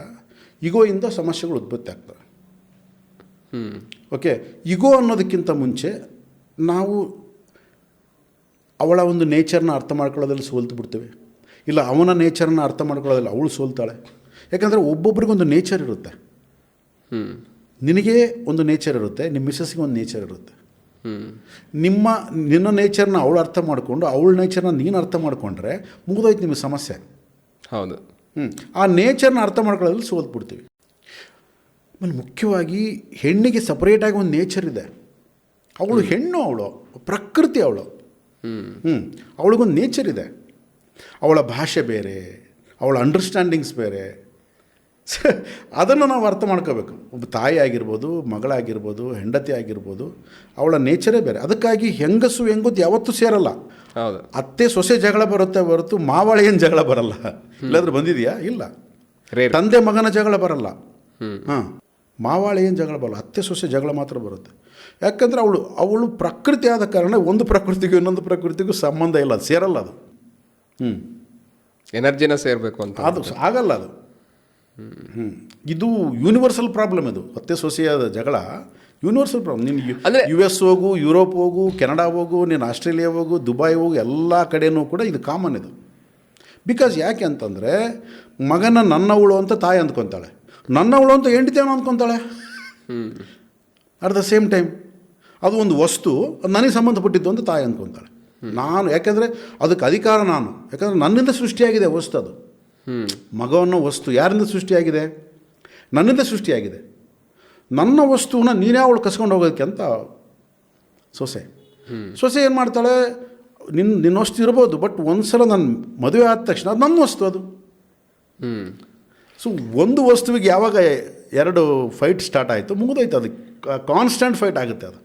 ಈಗೋಯಿಂದ ಸಮಸ್ಯೆಗಳು ಉತ್ಪತ್ತಿ ಆಗ್ತವೆ. ಓಕೆ, ಈಗೋ ಅನ್ನೋದಕ್ಕಿಂತ ಮುಂಚೆ ನಾವು ಅವಳ ಒಂದು ನೇಚರ್ನ ಅರ್ಥ ಮಾಡ್ಕೊಳ್ಳೋದ್ರಲ್ಲಿ ಸೋಲ್ತು ಬಿಡ್ತೇವೆ, ಇಲ್ಲ ಅವನ ನೇಚರ್ನ ಅರ್ಥ ಮಾಡ್ಕೊಳ್ಳೋದ್ರಲ್ಲಿ ಅವಳು ಸೋಲ್ತಾಳೆ. ಯಾಕಂದರೆ ಒಬ್ಬೊಬ್ರಿಗೊಂದು ನೇಚರ್ ಇರುತ್ತೆ. ನಿನಗೆ ಒಂದು ನೇಚರ್ ಇರುತ್ತೆ, ನಿಮ್ಮ ಮಿಸ್ಸಸ್ಗೆ ಒಂದು ನೇಚರ್ ಇರುತ್ತೆ. ನಿನ್ನ ನೇಚರ್ನ ಅವಳು ಅರ್ಥ ಮಾಡಿಕೊಂಡು ಅವಳ ನೇಚರ್ನ ನೀನು ಅರ್ಥ ಮಾಡಿಕೊಂಡ್ರೆ ಮುಗಿದೋಯ್ತು ನಿಮಗೆ ಸಮಸ್ಯೆ. ಹೌದು. ಆ ನೇಚರ್ನ ಅರ್ಥ ಮಾಡ್ಕೊಳ್ಳೋದ್ರಲ್ಲಿ ಸೋಲ್ಬಿಡ್ತೀವಿ. ಆಮೇಲೆ ಮುಖ್ಯವಾಗಿ ಹೆಣ್ಣಿಗೆ ಸಪ್ರೇಟಾಗಿ ಒಂದು ನೇಚರ್ ಇದೆ. ಅವಳು ಹೆಣ್ಣು, ಅವಳು ಪ್ರಕೃತಿ, ಅವಳು ಅವಳಿಗೊಂದು ನೇಚರ್ ಇದೆ. ಅವಳ ಭಾಷೆ ಬೇರೆ, ಅವಳ ಅಂಡರ್ಸ್ಟ್ಯಾಂಡಿಂಗ್ಸ್ ಬೇರೆ. ಅದನ್ನು ನಾವು ಅರ್ಥ ಮಾಡ್ಕೋಬೇಕು. ಒಬ್ಬ ತಾಯಿ ಆಗಿರ್ಬೋದು, ಮಗಳಾಗಿರ್ಬೋದು, ಹೆಂಡತಿ ಆಗಿರ್ಬೋದು, ಅವಳ ನೇಚರೇ ಬೇರೆ. ಅದಕ್ಕಾಗಿ ಹೆಂಗಸು ಹೆಂಗದ್ದು ಯಾವತ್ತೂ ಸೇರಲ್ಲ. ಅತ್ತೆ ಸೊಸೆ ಜಗಳ ಬರುತ್ತೆ ಹೊರತು ಮಾವಳಿಯನ್ ಜಗಳ ಬರಲ್ಲ. ಇಲ್ಲಾಂದ್ರೆ ಬಂದಿದೆಯಾ? ಇಲ್ಲ. ತಂದೆ ಮಗನ ಜಗಳ ಬರಲ್ಲ. ಮಾವಾಳಿಯನ್ ಜಗಳ ಬರಲ್ಲ, ಅತ್ತೆ ಸೊಸೆ ಜಗಳ ಮಾತ್ರ ಬರುತ್ತೆ. ಯಾಕಂದರೆ ಅವಳು ಪ್ರಕೃತಿ ಆದ ಕಾರಣ ಒಂದು ಪ್ರಕೃತಿಗೂ ಇನ್ನೊಂದು ಪ್ರಕೃತಿಗೂ ಸಂಬಂಧ ಇಲ್ಲ, ಅದು ಸೇರಲ್ಲ. ಅದು ಎನರ್ಜಿನ ಸೇರಬೇಕು ಅಂತ ಅದು ಆಗಲ್ಲ. ಅದು ಇದು ಯೂನಿವರ್ಸಲ್ ಪ್ರಾಬ್ಲಮ್. ಇದು ಅತ್ತೆ ಸೊಸೆಯಾದ ಜಗಳ ಯೂನಿವರ್ಸಲ್ ಪ್ರಾಬ್ಲಮ್. ನೀನು US ಹೋಗು, ಯುರೋಪ್ ಹೋಗು, ಕೆನಡಾ ಹೋಗು, ನೀನು ಆಸ್ಟ್ರೇಲಿಯಾ ಹೋಗು, ದುಬೈ ಹೋಗು, ಎಲ್ಲ ಕಡೆಯೂ ಕೂಡ ಇದು ಕಾಮನ್. ಇದು ಬಿಕಾಸ್ ಯಾಕೆ ಅಂತಂದರೆ, ಮಗನ ನನ್ನವಳು ಅಂತ ತಾಯಿ ಅಂದ್ಕೊತಾಳೆ, ನನ್ನವಳು ಅಂತ ಹೆಂಡತಿಯನ್ನು ಅಂದ್ಕೊತಾಳೆ. ಅಟ್ ದ ಸೇಮ್ ಟೈಮ್ ಅದು ಒಂದು ವಸ್ತು, ಅದು ನನಗೆ ಸಂಬಂಧಪಟ್ಟಿದ್ದು ಅಂತ ತಾಯಿ ಅಂದ್ಕೊತಾಳೆ. ನಾನು ಯಾಕೆಂದರೆ ಅದಕ್ಕೆ ಅಧಿಕಾರ ನಾನು, ಯಾಕಂದರೆ ನನ್ನಿಂದ ಸೃಷ್ಟಿಯಾಗಿದೆ ವಸ್ತು. ಅದು ಮಗ ಅನ್ನೋ ವಸ್ತು ಯಾರಿಂದ ಸೃಷ್ಟಿಯಾಗಿದೆ? ನನ್ನಿಂದ ಸೃಷ್ಟಿಯಾಗಿದೆ. ನನ್ನ ವಸ್ತುವನ್ನ ನೀನೇ ಅವಳು ಕಸ್ಕೊಂಡು ಹೋಗೋದಕ್ಕೆ ಅಂತ ಸೊಸೆ ಏನು ಮಾಡ್ತಾಳೆ? ನಿನ್ನ ವಸ್ತು ಇರ್ಬೋದು, ಬಟ್ ಒಂದು ಸಲ ನನ್ನ ಮದುವೆ ಆದ ತಕ್ಷಣ ಅದು ನನ್ನ ವಸ್ತು. ಅದು ಸೊ ಒಂದು ವಸ್ತುವಿಗೆ ಯಾವಾಗ 2 ಫೈಟ್ ಸ್ಟಾರ್ಟ್ ಆಯಿತು, ಮುಗಿದೋಯ್ತು. ಅದು ಕಾನ್ಸ್ಟೆಂಟ್ ಫೈಟ್ ಆಗುತ್ತೆ. ಅದು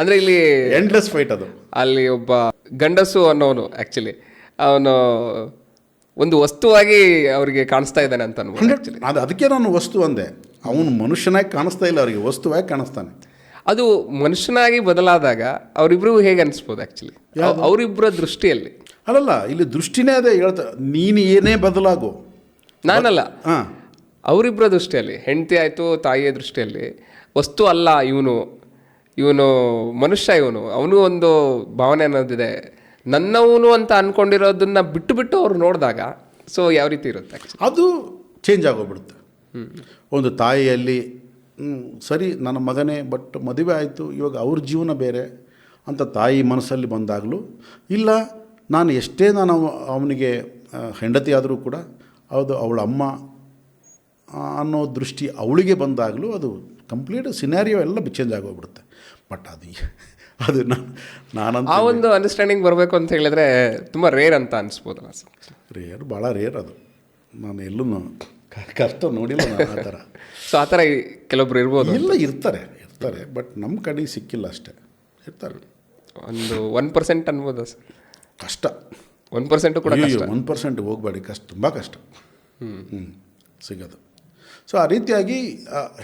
ಅಂದರೆ ಇಲ್ಲಿ ಎಂಡ್ಲೆಸ್ ಫೈಟ್. ಅದು ಅಲ್ಲಿ ಒಬ್ಬ ಗಂಡಸು ಅನ್ನೋನು ಆ್ಯಕ್ಚುಲಿ ಅವನು ಒಂದು ವಸ್ತುವಾಗಿ ಅವರಿಗೆ ಕಾಣಿಸ್ತಾ ಇದ್ದಾನೆ ಅಂತ ಅನ್ಬೋದು. ಅದಕ್ಕೆ ನಾನು ವಸ್ತು ಅಂದೆ. ಅವನು ಮನುಷ್ಯನಾಗಿ ಕಾಣಿಸ್ತಾ ಇಲ್ಲ, ಅವರಿಗೆ ವಸ್ತುವಾಗಿ ಕಾಣಿಸ್ತಾನೆ. ಅದು ಮನುಷ್ಯನಾಗಿ ಬದಲಾದಾಗ ಅವರಿಬ್ರು ಹೇಗೆ ಅನಿಸ್ಬೋದು ಆ್ಯಕ್ಚುಲಿ ಅವರಿಬ್ಬರ ದೃಷ್ಟಿಯಲ್ಲಿ? ಅಲ್ಲಲ್ಲ, ಇಲ್ಲಿ ದೃಷ್ಟಿನೇ ಅದೇ ಹೇಳ್ತಾ, ನೀನು ಏನೇ ಬದಲಾಗು. ನಾನಲ್ಲ, ಹಾಂ, ಅವರಿಬ್ಬರ ದೃಷ್ಟಿಯಲ್ಲಿ, ಹೆಂಡತಿ ಆಯಿತು ತಾಯಿಯ ದೃಷ್ಟಿಯಲ್ಲಿ ವಸ್ತು ಅಲ್ಲ ಇವನು ಮನುಷ್ಯ, ಅವನು ಒಂದು ಭಾವನೆ ಅನ್ನೋದಿದೆ, ನನ್ನವನು ಅಂತ ಅಂದ್ಕೊಂಡಿರೋದನ್ನ ಬಿಟ್ಟು ಅವ್ರು ನೋಡಿದಾಗ ಸೊ ಯಾವ ರೀತಿ ಇರುತ್ತೆ ಅದು ಚೇಂಜ್ ಆಗೋಗ್ಬಿಡುತ್ತೆ. ಒಂದು ತಾಯಿಯಲ್ಲಿ ಸರಿ ನನ್ನ ಮಗನೇ, ಬಟ್ ಮದುವೆ ಆಯಿತು, ಇವಾಗ ಅವ್ರ ಜೀವನ ಬೇರೆ ಅಂತ ತಾಯಿ ಮನಸ್ಸಲ್ಲಿ ಬಂದಾಗಲೂ, ಇಲ್ಲ ನಾನು ಎಷ್ಟೇ ನಾನು ಅವನಿಗೆ ಹೆಂಡತಿ ಆದರೂ ಕೂಡ ಹೌದು ಅವಳ ಅಮ್ಮ ಅನ್ನೋ ದೃಷ್ಟಿ ಅವಳಿಗೆ ಬಂದಾಗಲೂ ಅದು ಕಂಪ್ಲೀಟ್ ಸಿನಾರಿಯೋ ಎಲ್ಲ ಚೇಂಜ್ ಆಗೋಗ್ಬಿಡುತ್ತೆ. ಬಟ್ ಅದು ನಾನಂತ ಆ ಒಂದು ಅಂಡರ್ಸ್ಟ್ಯಾಂಡಿಂಗ್ ಬರಬೇಕು ಅಂತ ಹೇಳಿದ್ರೆ ತುಂಬ ರೇರ್ ಅಂತ ಅನಿಸ್ಬೋದಲ್ಲ ಸರ್? ರೇರ್, ಭಾಳ ರೇರ್ ಅದು. ನಾನು ಎಲ್ಲೂ ಕಷ್ಟ ನೋಡಿಲ್ಲ ನಾನು ಆ ಥರ. ಸೊ ಆ ಥರ ಕೆಲವೊಬ್ರು ಇರ್ಬೋದು. ಎಲ್ಲ ಇರ್ತಾರೆ, ಬಟ್ ನಮ್ಮ ಕಡೆಗೆ ಸಿಕ್ಕಿಲ್ಲ ಅಷ್ಟೇ. ಇರ್ತಾರೆ ಒಂದು 1% ಅನ್ಬೋದಾ ಸರ್? ಕಷ್ಟ. 1% ಕೂಡ ಕಷ್ಟ. 1% ಹೋಗಬೇಡಿ, ಕಷ್ಟ, ತುಂಬ ಕಷ್ಟ ಸಿಗೋದು. ಸೊ ಆ ರೀತಿಯಾಗಿ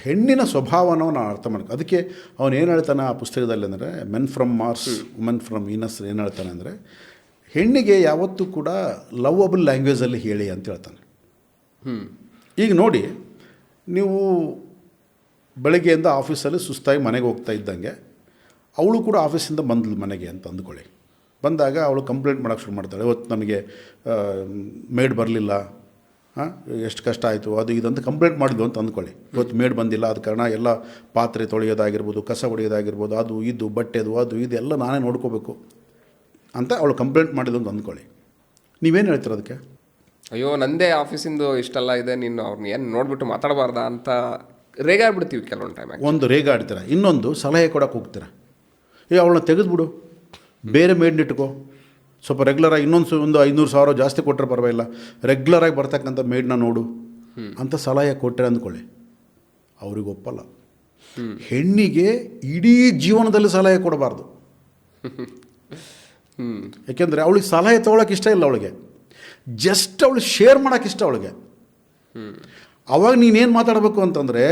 ಹೆಣ್ಣಿನ ಸ್ವಭಾವನ ನಾವು ಅರ್ಥ ಮಾಡ್ಕೊ. ಅದಕ್ಕೆ ಅವನು ಏನು ಹೇಳ್ತಾನೆ ಆ ಪುಸ್ತಕದಲ್ಲಿ ಅಂದರೆ, men from Mars women from Venus ಏನು ಹೇಳ್ತಾನೆ ಅಂದರೆ, ಹೆಣ್ಣಿಗೆ ಯಾವತ್ತೂ ಕೂಡ ಲವಬಲ್ ಲ್ಯಾಂಗ್ವೇಜಲ್ಲಿ ಹೇಳಿ ಅಂತ ಹೇಳ್ತಾನೆ. ಈಗ ನೋಡಿ, ನೀವು ಬೆಳಗ್ಗೆಯಿಂದ ಆಫೀಸಲ್ಲಿ ಸುಸ್ತಾಗಿ ಮನೆಗೆ ಹೋಗ್ತಾ ಇದ್ದಂಗೆ ಅವಳು ಕೂಡ ಆಫೀಸಿಂದ ಬಂದಳು ಮನೆಗೆ ಅಂತ ಅಂದ್ಕೊಳ್ಳಿ. ಬಂದಾಗ ಅವಳು ಕಂಪ್ಲೇಂಟ್ ಮಾಡೋಕ್ಕೆ ಶುರು ಮಾಡ್ತಾಳೆ, ಇವತ್ತು ನನಗೆ ಮೇಡ್ ಬರಲಿಲ್ಲ, ಎಷ್ಟು ಕಷ್ಟ ಆಯಿತು ಅದು ಇದಂತ ಕಂಪ್ಲೇಂಟ್ ಮಾಡಿದ್ವು ಅಂತ ಅಂದ್ಕೊಳ್ಳಿ. ಇವತ್ತು ಮೇಡ್ ಬಂದಿಲ್ಲ, ಆದ ಕಾರಣ ಎಲ್ಲ ಪಾತ್ರೆ ತೊಳೆಯೋದಾಗಿರ್ಬೋದು, ಕಸ ಹೊಡೆಯೋದಾಗಿರ್ಬೋದು, ಅದು ಇದು ಬಟ್ಟೆದು ಅದು ಇದು ಎಲ್ಲ ನಾನೇ ನೋಡ್ಕೋಬೇಕು ಅಂತ ಅವಳು ಕಂಪ್ಲೇಂಟ್ ಮಾಡಿದ್ವು ಅಂತ ಅಂದ್ಕೊಳ್ಳಿ. ನೀವೇನು ಹೇಳ್ತೀರ ಅದಕ್ಕೆ? ಅಯ್ಯೋ ನಂದೇ ಆಫೀಸಿಂದು ಇಷ್ಟೆಲ್ಲ ಇದೆ, ನೀನು ಅವ್ರನ್ನ ಏನು ನೋಡಿಬಿಟ್ಟು ಮಾತಾಡಬಾರ್ದ ಅಂತ ರೇಗಾಡ್ಬಿಡ್ತೀವಿ ಕೆಲವೊಂದು ಟೈಮ್. ಒಂದು ರೇಗಾಡ್ತೀರ, ಇನ್ನೊಂದು ಸಲಹೆ ಕೊಡೋಕೆ ಹೋಗ್ತೀರ. ಅವಳನ್ನ ತೆಗೆದುಬಿಡು, ಬೇರೆ ಮೇಡ್ನಿಟ್ಕೋ, ಸ್ವಲ್ಪ ರೆಗ್ಯುಲರಾಗಿ ಒಂದು 500,000 ಜಾಸ್ತಿ ಕೊಟ್ಟರೆ ಪರವಾಗಿಲ್ಲ, ರೆಗ್ಯುಲರಾಗಿ ಬರ್ತಕ್ಕಂಥ ಮೇಡ್ನ ನೋಡು ಅಂತ ಸಲಹೆ ಕೊಟ್ಟರೆ ಅಂದ್ಕೊಳ್ಳಿ, ಅವ್ರಿಗೆ ಒಪ್ಪಲ್ಲ. ಹೆಣ್ಣಿಗೆ ಇಡೀ ಜೀವನದಲ್ಲಿ ಸಲಹೆ ಕೊಡಬಾರ್ದು. ಯಾಕೆಂದರೆ ಅವಳಿಗೆ ಸಲಹೆ ತೊಗೊಳಕ್ಕೆ ಇಷ್ಟ ಇಲ್ಲ, ಅವಳಿಗೆ ಜಸ್ಟ್ ಅವಳು ಶೇರ್ ಮಾಡೋಕ್ಕೆ ಇಷ್ಟ ಅವಳಿಗೆ. ಅವಾಗ ನೀನೇನು ಮಾತಾಡಬೇಕು ಅಂತಂದರೆ,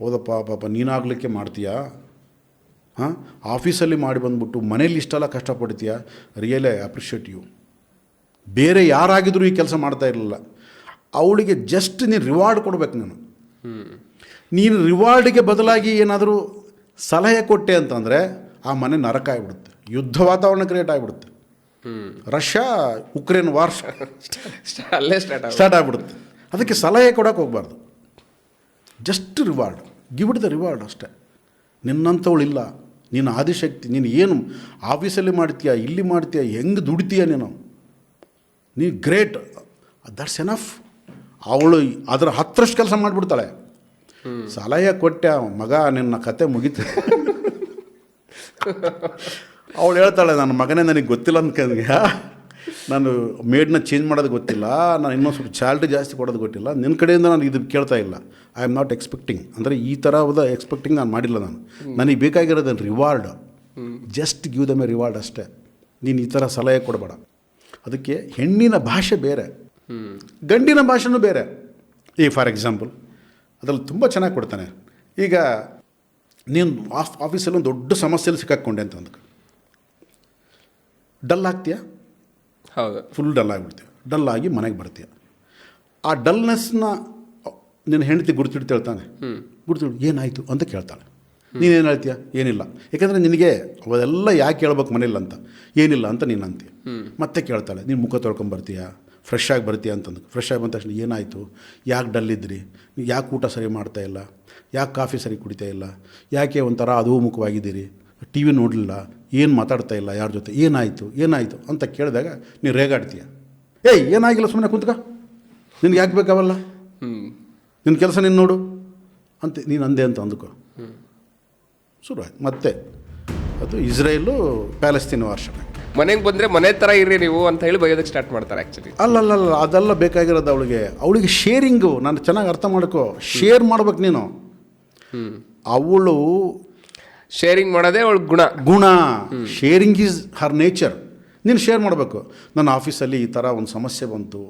ಹೌದಪ್ಪ ಪಾಪ ನೀನಾಗಲಿಕ್ಕೆ ಮಾಡ್ತೀಯಾ, ಹಾಂ ಆಫೀಸಲ್ಲಿ ಮಾಡಿ ಬಂದ್ಬಿಟ್ಟು ಮನೇಲಿ ಇಷ್ಟೆಲ್ಲ ಕಷ್ಟಪಡ್ತೀಯ, ರಿಯಲಿ ಐ ಅಪ್ರಿಷಿಯೇಟ್ ಯು. ಬೇರೆ ಯಾರಾಗಿದ್ರೂ ಈ ಕೆಲಸ ಮಾಡ್ತಾ ಇರಲಿಲ್ಲ. ಅವಳಿಗೆ ಜಸ್ಟ್ ನೀನು ರಿವಾರ್ಡ್ ಕೊಡ್ಬೇಕು. ನೀನು ರಿವಾರ್ಡಿಗೆ ಬದಲಾಗಿ ಏನಾದರೂ ಸಲಹೆ ಕೊಟ್ಟೆ ಅಂತಂದರೆ ಆ ಮನೆ ನರಕ ಆಗಿಬಿಡುತ್ತೆ, ಯುದ್ಧ ವಾತಾವರಣ ಕ್ರಿಯೇಟ್ ಆಗಿಬಿಡುತ್ತೆ. ರಷ್ಯಾ ಉಕ್ರೇನ್ ವಾರ್ ಅಲ್ಲೇ ಸ್ಟಾರ್ಟ್ ಆಗಿಬಿಡುತ್ತೆ. ಅದಕ್ಕೆ ಸಲಹೆ ಕೊಡೋಕೆ ಹೋಗಬಾರ್ದು, just reward, give it the reward ಅಷ್ಟೇ. ನಿನ್ನಂಥವಳಿಲ್ಲ, ನೀನು ಆದಿಶಕ್ತಿ, ನೀನು ಏನು ಆಫೀಸಲ್ಲಿ ಮಾಡ್ತೀಯ, ಇಲ್ಲಿ ಮಾಡ್ತೀಯ, ಹೆಂಗೆ ದುಡಿತೀಯ ನೀನು ಗ್ರೇಟ್, ದಟ್ಸ್ ಎನಫ್. ಅವಳು ಅದರ 10ರಷ್ಟು ಕೆಲಸ ಮಾಡಿಬಿಡ್ತಾಳೆ. ಸಲಹೆ ಕೊಟ್ಟೆ ಮಗ, ನಿನ್ನ ಕತೆ ಮುಗೀತು. ಅವಳು ಹೇಳ್ತಾಳೆ, ನನ್ನ ಮಗನೇ ನನಗೆ ಗೊತ್ತಿಲ್ಲ ಅಂದ್ಕೊಂಡ್ಗೆ, ನಾನು ಮೇಡ್ನ ಚೇಂಜ್ ಮಾಡೋದು ಗೊತ್ತಿಲ್ಲ, ನಾನು ಇನ್ನೊಂದು ಸ್ವಲ್ಪ ಸ್ಯಾಲ್ರಿ ಜಾಸ್ತಿ ಕೊಡೋದು ಗೊತ್ತಿಲ್ಲ, ನಿನ್ನ ಕಡೆಯಿಂದ ನಾನು ಇದು ಕೇಳ್ತಾ ಇಲ್ಲ, ಐ ಆಮ್ ನಾಟ್ ಎಕ್ಸ್ಪೆಕ್ಟಿಂಗ್. ಅಂದರೆ ಈ ಥರದ ಎಕ್ಸ್ಪೆಕ್ಟಿಂಗ್ ನಾನು ಮಾಡಿಲ್ಲ. ನನಗೆ ಬೇಕಾಗಿರೋದು reward, just give them A reward ಅಷ್ಟೇ. ನೀನು ಈ ಥರ ಸಲಹೆ ಕೊಡಬೇಡ. ಅದಕ್ಕೆ ಹೆಣ್ಣಿನ ಭಾಷೆ ಬೇರೆ, ಗಂಡಿನ ಭಾಷೆನೂ ಬೇರೆ. ಈಗ ಫಾರ್ ಎಕ್ಸಾಂಪಲ್ ಅದರಲ್ಲಿ ತುಂಬ ಚೆನ್ನಾಗಿ ಕೊಡ್ತಾನೆ. ಈಗ ನೀನು ಆಫೀಸಲ್ಲಿ ಒಂದು ದೊಡ್ಡ ಸಮಸ್ಯೆಯಲ್ಲಿ ಸಿಕ್ಕಾಕ್ಕೊಂಡೆ ಅಂತ ಅಂದ್ಕೊ, ಡಲ್ ಆಗ್ತೀಯಾ? ಹೌದು, ಫುಲ್ ಡಲ್ ಆಗಿಬಿಡ್ತೀಯ. ಡಲ್ ಆಗಿ ಮನೆಗೆ ಬರ್ತೀಯ. ಆ ಡಲ್ನೆಸ್ನ ನಿನ್ನ ಹೆಂಡತಿ ಗುರುತಿಡ್ತೇಳ್ತಾನೆ, ಗುರುತಿಡು ಏನಾಯಿತು ಅಂತ ಕೇಳ್ತಾಳೆ. ನೀನೇನು ಹೇಳ್ತೀಯ? ಏನಿಲ್ಲ. ಯಾಕೆಂದರೆ ನಿನಗೆ ಅವೆಲ್ಲ ಯಾಕೆ ಹೇಳ್ಬೇಕು ಮನೇಲಿ ಅಂತ, ಏನಿಲ್ಲ ಅಂತ ನೀನು ಅಂತೀಯ. ಮತ್ತೆ ಕೇಳ್ತಾಳೆ, ನೀನು ಮುಖ ತೊಳ್ಕೊಂಬರ್ತೀಯ, ಫ್ರೆಶ್ ಆಗಿ ಬರ್ತೀಯ ಅಂತಂದು. ಫ್ರೆಶ್ ಆಗಿ ಬಂದ ತಕ್ಷಣ ಏನಾಯಿತು, ಯಾಕೆ ಡಲ್ ಇದ್ರಿ, ನೀವು ಯಾಕೆ ಊಟ ಸರಿ ಮಾಡ್ತಾಯಿಲ್ಲ, ಯಾಕೆ ಕಾಫಿ ಸರಿ ಕುಡಿತಾ ಇಲ್ಲ, ಯಾಕೆ ಒಂಥರ ಅದೂ ಮುಖವಾಗಿದ್ದೀರಿ, ಟಿ ವಿ ನೋಡಲಿಲ್ಲ, ಏನು ಮಾತಾಡ್ತಾ ಇಲ್ಲ ಯಾರ ಜೊತೆ, ಏನಾಯಿತು ಅಂತ ಕೇಳಿದಾಗ ನೀನು ರೇಗಾಡ್ತೀಯ. ಏಯ್ ಏನಾಗಿಲ್ಲ, ಸುಮ್ಮನೆ ಕುಂತ್ಕ, ನಿನ್ಗೆ ಯಾಕೆ ಬೇಕಾವಲ್ಲ, ನಿನ್ನ ಕೆಲಸ ನೀನು ನೋಡು ಅಂತ ನೀನು ಅಂದೆ ಅಂತ ಅಂದ್ಕೋ. ಶುರು ಆಯ್ತು ಮತ್ತೆ. ಅದು ಇಸ್ರೇಲು ಪ್ಯಾಲೆಸ್ತೀನ್ ವಾರ್. ಮನೆಗೆ ಬಂದರೆ ಮನೆ ಥರ ಇರ್ರಿ ನೀವು ಅಂತ ಹೇಳಿ ಬೈಯೋದಕ್ಕೆ ಸ್ಟಾರ್ಟ್ ಮಾಡ್ತಾರೆ ಆ್ಯಕ್ಚುಲಿ. ಅಲ್ಲಲ್ಲ, ಅದೆಲ್ಲ ಬೇಕಾಗಿರೋದು ಅವಳಿಗೆ ಶೇರಿಂಗು. ನಾನು ಚೆನ್ನಾಗಿ ಅರ್ಥ ಮಾಡ್ಕೋ, ಶೇರ್ ಮಾಡ್ಬೇಕು ನೀನು. ಅವಳು ಶೇರಿಂಗ್ ಮಾಡೋದೇ ಅವಳ ಗುಣ. Sharing is her nature. ನೀನು ಶೇರ್ ಮಾಡಬೇಕು. ನನ್ನ ಆಫೀಸಲ್ಲಿ ಈ ಥರ ಒಂದು ಸಮಸ್ಯೆ ಬಂತು,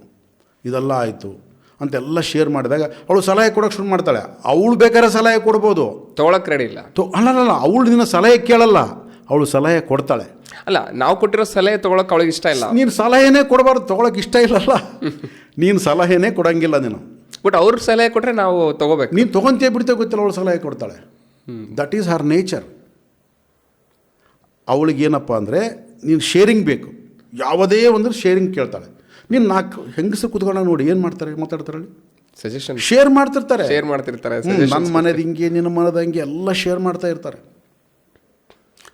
ಇದೆಲ್ಲ ಆಯಿತು ಅಂತೆಲ್ಲ ಶೇರ್ ಮಾಡಿದಾಗ ಅವಳು ಸಲಹೆ ಕೊಡೋಕೆ ಶುರು ಮಾಡ್ತಾಳೆ. ಅವಳು ಬೇಕಾದ್ರೆ ಸಲಹೆ ಕೊಡ್ಬೋದು, ತೊಗೊಳಕ್ಕೆ ರೆಡಿ ಇಲ್ಲ. ಅಲ್ಲಲ್ಲ, ಅವಳು ನಿನ್ನ ಸಲಹೆ ಕೇಳಲ್ಲ, ಅವಳು ಸಲಹೆ ಕೊಡ್ತಾಳೆ. ಅಲ್ಲ, ನಾವು ಕೊಟ್ಟಿರೋ ಸಲಹೆ ತೊಗೊಳಕ್ಕೆ ಅವಳಿಗೆ ಇಷ್ಟ ಇಲ್ಲ. ನೀನು ಸಲಹೆನೇ ಕೊಡಬಾರ್ದು, ತೊಗೊಳಕ್ಕೆ ಇಷ್ಟ ಇಲ್ಲಲ್ಲ. ನೀನು ಸಲಹೆನೇ ಕೊಡೋಂಗಿಲ್ಲ ನೀನು. ಬಟ್ ಅವ್ರ ಸಲಹೆ ಕೊಟ್ಟರೆ ನಾವು ತೊಗೋಬೇಕು. ನೀನು ತೊಗೊತೇ ಬಿಡ್ತೇ ಗೊತ್ತಿಲ್ಲ, ಅವಳು ಸಲಹೆ ಕೊಡ್ತಾಳೆ. That is her nature. ಅವಳಿಗೇನಪ್ಪ ಅಂದರೆ ನೀನು ಶೇರಿಂಗ್ ಬೇಕು, ಯಾವುದೇ ಒಂದು ಶೇರಿಂಗ್ ಕೇಳ್ತಾಳೆ. ನೀನು 4 ಹೆಂಗಸರು ಕೂತ್ಕೊಂಡಾಗ ನೋಡಿ ಏನು ಮಾಡ್ತಾರೆ, ಮಾತಾಡ್ತಾರೆ, ಸಜೆಷನ್ ಶೇರ್ ಮಾಡ್ತಿರ್ತಾರೆ. ನನ್ನ ಮನೆದು ಹಿಂಗೆ, ನಿನ್ನ ಮನೆದ ಹಿಂಗೆ ಎಲ್ಲ ಶೇರ್ ಮಾಡ್ತಾ ಇರ್ತಾರೆ.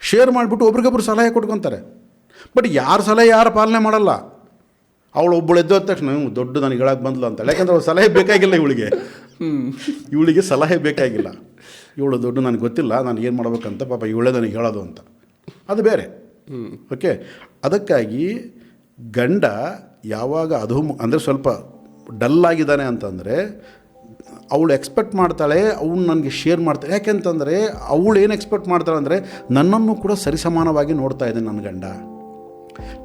ಶೇರ್ ಮಾಡಿಬಿಟ್ಟು ಒಬ್ರಿಗೊಬ್ರು ಸಲಹೆ ಕೊಟ್ಕೊತಾರೆ. ಬಟ್ ಯಾರ ಸಲಹೆ ಯಾರು ಪಾಲನೆ ಮಾಡಲ್ಲ. ಅವಳು ಒಬ್ಬಳು ಎದ್ದೋದ ತಕ್ಷಣ ದೊಡ್ಡ ನನಗೆ ಹೇಳಕ್ಕೆ ಬಂದ್ಲು ಅಂತಾಳೆ. ಯಾಕಂದ್ರೆ ಅವಳು ಸಲಹೆ ಬೇಕಾಗಿಲ್ಲ ಇವಳಿಗೆ ಸಲಹೆ ಬೇಕಾಗಿಲ್ಲ. ಇವಳು ದೊಡ್ಡ ನನಗೆ ಗೊತ್ತಿಲ್ಲ, ನಾನು ಏನು ಮಾಡ್ಬೇಕಂತ, ಪಾಪ ಇವಳೇ ನನಗೆ ಹೇಳೋದು ಅಂತ. ಅದು ಬೇರೆ. ಓಕೆ, ಅದಕ್ಕಾಗಿ ಗಂಡ ಯಾವಾಗ ಅಂದರೆ ಸ್ವಲ್ಪ ಡಲ್ ಆಗಿದ್ದಾನೆ ಅಂತಂದರೆ ಅವಳು ಎಕ್ಸ್ಪೆಕ್ಟ್ ಮಾಡ್ತಾಳೆ, ಅವನು ನನಗೆ ಶೇರ್ ಮಾಡ್ತಾಳೆ. ಯಾಕೆಂತಂದರೆ ಅವಳು ಏನು ಎಕ್ಸ್ಪೆಕ್ಟ್ ಮಾಡ್ತಾಳೆ ಅಂದರೆ ನನ್ನನ್ನು ಕೂಡ ಸರಿಸಮಾನವಾಗಿ ನೋಡ್ತಾ ಇದ್ದಾನೆ ನನ್ನ ಗಂಡ,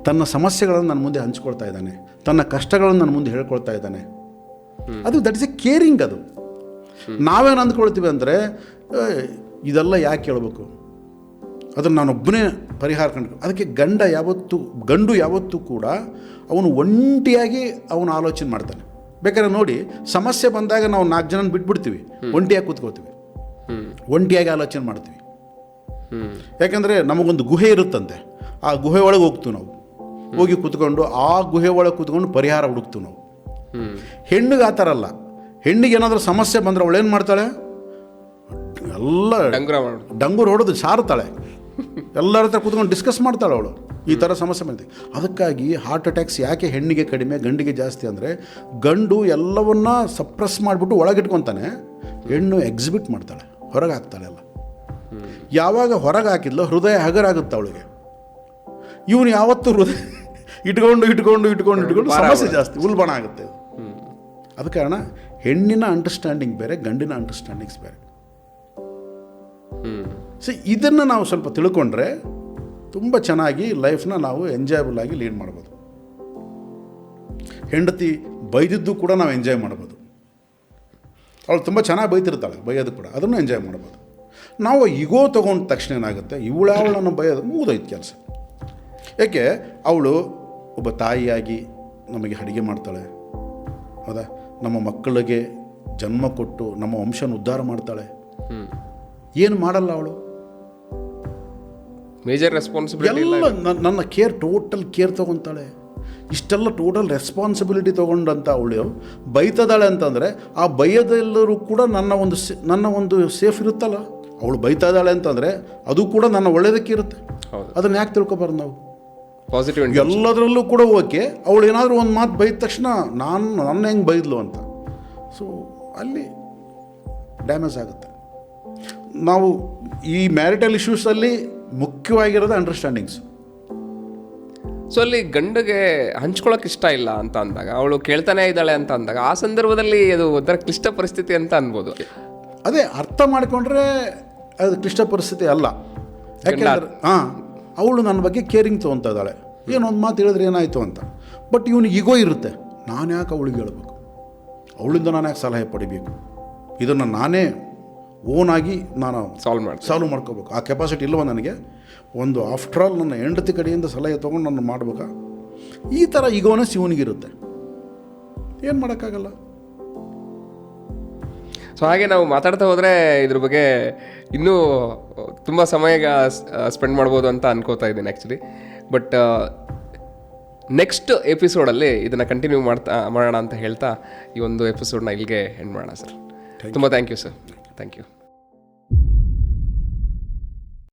ತನ್ನ ಸಮಸ್ಯೆಗಳನ್ನು ನನ್ನ ಮುಂದೆ ಹಂಚ್ಕೊಳ್ತಾ ಇದ್ದಾನೆ, ತನ್ನ ಕಷ್ಟಗಳನ್ನು ನನ್ನ ಮುಂದೆ ಹೇಳ್ಕೊಳ್ತಾ ಇದ್ದಾನೆ. ಅದು ದಟ್ ಇಸ್ ಎ ಕೇರಿಂಗ್. ಅದು ನಾವೇನು ಅಂದ್ಕೊಳ್ತೀವಿ ಅಂದರೆ ಇದೆಲ್ಲ ಯಾಕೆ ಹೇಳ್ಬೇಕು, ಅದನ್ನು ನಾನೊಬ್ಬನೇ ಪರಿಹಾರ ಕಂಡು. ಅದಕ್ಕೆ ಗಂಡು ಯಾವತ್ತೂ ಕೂಡ ಅವನು ಒಂಟಿಯಾಗಿ ಅವನು ಆಲೋಚನೆ ಮಾಡ್ತಾನೆ. ಬೇಕಾದ್ರೆ ನೋಡಿ, ಸಮಸ್ಯೆ ಬಂದಾಗ ನಾವು 4 ಜನ ಬಿಟ್ಬಿಡ್ತೀವಿ, ಒಂಟಿಯಾಗಿ ಕೂತ್ಕೋತೀವಿ, ಒಂಟಿಯಾಗಿ ಆಲೋಚನೆ ಮಾಡ್ತೀವಿ. ಯಾಕಂದರೆ ನಮಗೊಂದು ಗುಹೆ ಇರುತ್ತಂತೆ, ಆ ಗುಹೆ ಒಳಗೆ ಹೋಗ್ತೀವಿ ನಾವು. ಹೋಗಿ ಕೂತ್ಕೊಂಡು ಆ ಗುಹೆ ಒಳಗೆ ಕೂತ್ಕೊಂಡು ಪರಿಹಾರ ಹುಡುಕ್ತೀವಿ ನಾವು. ಹೆಣ್ಣಿಗೆ ಆ ಥರ ಅಲ್ಲ. ಹೆಣ್ಣಿಗೆ ಏನಾದರೂ ಸಮಸ್ಯೆ ಬಂದರೆ ಅವಳು ಏನು ಮಾಡ್ತಾಳೆ, ಎಲ್ಲ ಡಂಗೂರು ಹೊಡೆದು ಸಾರ್ತಾಳೆ, ಎಲ್ಲರ ಹತ್ರ ಕೂತ್ಕೊಂಡು ಡಿಸ್ಕಸ್ ಮಾಡ್ತಾಳೆ ಅವಳು. ಈ ಥರ ಸಮಸ್ಯೆ ಬಂದಿದೆ. ಅದಕ್ಕಾಗಿ ಹಾರ್ಟ್ ಅಟ್ಯಾಕ್ಸ್ ಯಾಕೆ ಹೆಣ್ಣಿಗೆ ಕಡಿಮೆ ಗಂಡಿಗೆ ಜಾಸ್ತಿ ಅಂದರೆ, ಗಂಡು ಎಲ್ಲವನ್ನ ಸಪ್ರೆಸ್ ಮಾಡಿಬಿಟ್ಟು ಒಳಗಿಟ್ಕೊತಾನೆ, ಹೆಣ್ಣು ಎಕ್ಸಿಬಿಟ್ ಮಾಡ್ತಾಳೆ, ಹೊರಗೆ ಹಾಕ್ತಾಳೆ ಎಲ್ಲ. ಯಾವಾಗ ಹೊರಗೆ ಹಾಕಿದ್ಲು ಹೃದಯ ಹಗರಾಗುತ್ತೆ ಅವಳಿಗೆ. ಇವನು ಯಾವತ್ತೂ ಹೃದಯ ಇಟ್ಕೊಂಡು ಸಮಸ್ಯೆ ಜಾಸ್ತಿ, ಉಲ್ಬಣ ಆಗುತ್ತೆ. ಅದ ಕಾರಣ ಹೆಣ್ಣಿನ ಅಂಡರ್ಸ್ಟ್ಯಾಂಡಿಂಗ್ ಬೇರೆ, ಗಂಡಿನ ಅಂಡರ್ಸ್ಟ್ಯಾಂಡಿಂಗ್ಸ್ ಬೇರೆ. ಸೊ ಇದನ್ನು ನಾವು ಸ್ವಲ್ಪ ತಿಳ್ಕೊಂಡ್ರೆ ತುಂಬ ಚೆನ್ನಾಗಿ ಲೈಫ್ನ ನಾವು ಎಂಜಾಯಬಲ್ ಆಗಿ ಲೀಡ್ ಮಾಡ್ಬೋದು. ಹೆಂಡತಿ ಬೈದಿದ್ದು ಕೂಡ ನಾವು ಎಂಜಾಯ್ ಮಾಡ್ಬೋದು. ಅವಳು ತುಂಬ ಚೆನ್ನಾಗಿ ಬೈತಿರ್ತಾಳೆ, ಬೈಯೋದು ಕೂಡ ಅದನ್ನು ಎಂಜಾಯ್ ಮಾಡ್ಬೋದು. ನಾವು ಈಗೋ ತೊಗೊಂಡ ತಕ್ಷಣ ಏನಾಗುತ್ತೆ, ಅವಳನ್ನು ಬೈಯೋದು ಮುಗಿದೋಯ್ತು ಕೆಲಸ. ಏಕೆ, ಅವಳು ಒಬ್ಬ ತಾಯಿಯಾಗಿ ನಮಗೆ ಅಡುಗೆ ಮಾಡ್ತಾಳೆ, ಹೌದಾ, ನಮ್ಮ ಮಕ್ಕಳಿಗೆ ಜನ್ಮ ಕೊಟ್ಟು ನಮ್ಮ ವಂಶನ ಉದ್ಧಾರ ಮಾಡ್ತಾಳೆ. ಏನು ಮಾಡಲ್ಲ ಅವಳು, ಮೇಜರ್ ರೆಸ್ಪಾನ್ಸಿಬಿಲಿಟಿ ಎಲ್ಲ ನನ್ನ ಟೋಟಲ್ ಕೇರ್ ತೊಗೊತಾಳೆ. ಇಷ್ಟೆಲ್ಲ ಟೋಟಲ್ ರೆಸ್ಪಾನ್ಸಿಬಿಲಿಟಿ ತೊಗೊಂಡಂತ ಅವಳು ಬೈತದಾಳೆ ಅಂತಂದರೆ, ಆ ಬೈಯೋದೆಲ್ಲರೂ ಕೂಡ ನನ್ನ ಒಂದು ಸೇಫ್ ಇರುತ್ತಲ್ಲ. ಅವಳು ಬೈತಾ ಇದ್ದಾಳೆ ಅಂತಂದರೆ ಅದು ಕೂಡ ನನ್ನ ಒಳ್ಳೆಯದಕ್ಕೆ ಇರುತ್ತೆ. ಅದನ್ನು ಯಾಕೆ ತಿಳ್ಕೊಬಾರ್ದು ನಾವು? ಪಾಸಿಟಿವ್ ಎಲ್ಲದರಲ್ಲೂ ಕೂಡ ಓಕೆ. ಅವಳು ಏನಾದರೂ ಒಂದು ಮಾತು ಬೈದ ತಕ್ಷಣ ನನ್ನ ಹೆಂಗೆ ಬೈದ್ಲು ಅಂತ, ಸೊ ಅಲ್ಲಿ ಡ್ಯಾಮೇಜ್ ಆಗುತ್ತೆ. ನಾವು ಈ ಮ್ಯಾರಿಟಲ್ ಇಶ್ಯೂಸಲ್ಲಿ ಮುಖ್ಯವಾಗಿರೋದು ಅಂಡರ್ಸ್ಟ್ಯಾಂಡಿಂಗ್ಸ್. ಸೊ ಅಲ್ಲಿ ಗಂಡಿಗೆ ಹಂಚ್ಕೊಳ್ಳೋಕೆ ಇಷ್ಟ ಇಲ್ಲ ಅಂತ ಅಂದಾಗ, ಅವಳು ಕೇಳ್ತಾನೆ ಇದ್ದಾಳೆ ಅಂತ ಅಂದಾಗ, ಆ ಸಂದರ್ಭದಲ್ಲಿ ಅದು ಒಂಥರ ಕ್ಲಿಷ್ಟ ಪರಿಸ್ಥಿತಿ ಅಂತ ಅನ್ಬೋದು. ಅದೇ ಅರ್ಥ ಮಾಡಿಕೊಂಡ್ರೆ ಅದು ಕ್ಲಿಷ್ಟ ಪರಿಸ್ಥಿತಿ ಅಲ್ಲ. ಯಾಕೆಂದ್ರೆ ಅವಳು ನನ್ನ ಬಗ್ಗೆ ಕೇರಿಂಗ್ ತೊಗೊತಾ ಇದ್ದಾಳೆ, ಏನೊಂದು ಮಾತು ಹೇಳಿದ್ರೆ ಏನಾಯಿತು ಅಂತ. ಬಟ್ ಇವನಿಗೆ ಈಗೋ ಇರುತ್ತೆ, ನಾನು ಯಾಕೆ ಅವಳಿಗೆ ಹೇಳಬೇಕು, ಅವಳಿಂದ ನಾನು ಯಾಕೆ ಸಲಹೆ ಪಡಿಬೇಕು, ಇದನ್ನು ನಾನೇ ಓನಾಗಿ ನಾನು ಸಾಲ್ವ್ ಮಾಡ್ಕೋಬೇಕು. ಆ ಕೆಪಾಸಿಟಿ ಇಲ್ವ ನನಗೆ? ಒಂದು ಆಫ್ಟರ್ ಆಲ್ ನನ್ನ ಹೆಂಡತಿ ಕಡೆಯಿಂದ ಸಲಹೆ ತೊಗೊಂಡು ನಾನು ಮಾಡ್ಬೇಕಾ? ಈ ಥರ ಈಗೋನೆಸ್ ಇವನಿಗಿರುತ್ತೆ, ಏನು ಮಾಡೋಕ್ಕಾಗಲ್ಲ. ಸೊ ಹಾಗೆ ನಾವು ಮಾತಾಡ್ತಾ ಹೋದರೆ ಇದ್ರ ಬಗ್ಗೆ ಇನ್ನೂ ತುಂಬ ಸಮಯ ಸ್ಪೆಂಡ್ ಮಾಡ್ಬೋದು ಅಂತ ಅನ್ಕೋತಾ ಇದ್ದೀನಿ ಆ್ಯಕ್ಚುಲಿ. ಬಟ್ ನೆಕ್ಸ್ಟ್ ಎಪಿಸೋಡಲ್ಲಿ ಇದನ್ನು ಕಂಟಿನ್ಯೂ ಮಾಡೋಣ ಅಂತ ಹೇಳ್ತಾ ಈ ಒಂದು ಎಪಿಸೋಡ್ನ ಇಲ್ಲಿಗೆ ಎಂಡ್ ಮಾಡೋಣ ಸರ್. ತುಂಬ thank you sir. Thank you.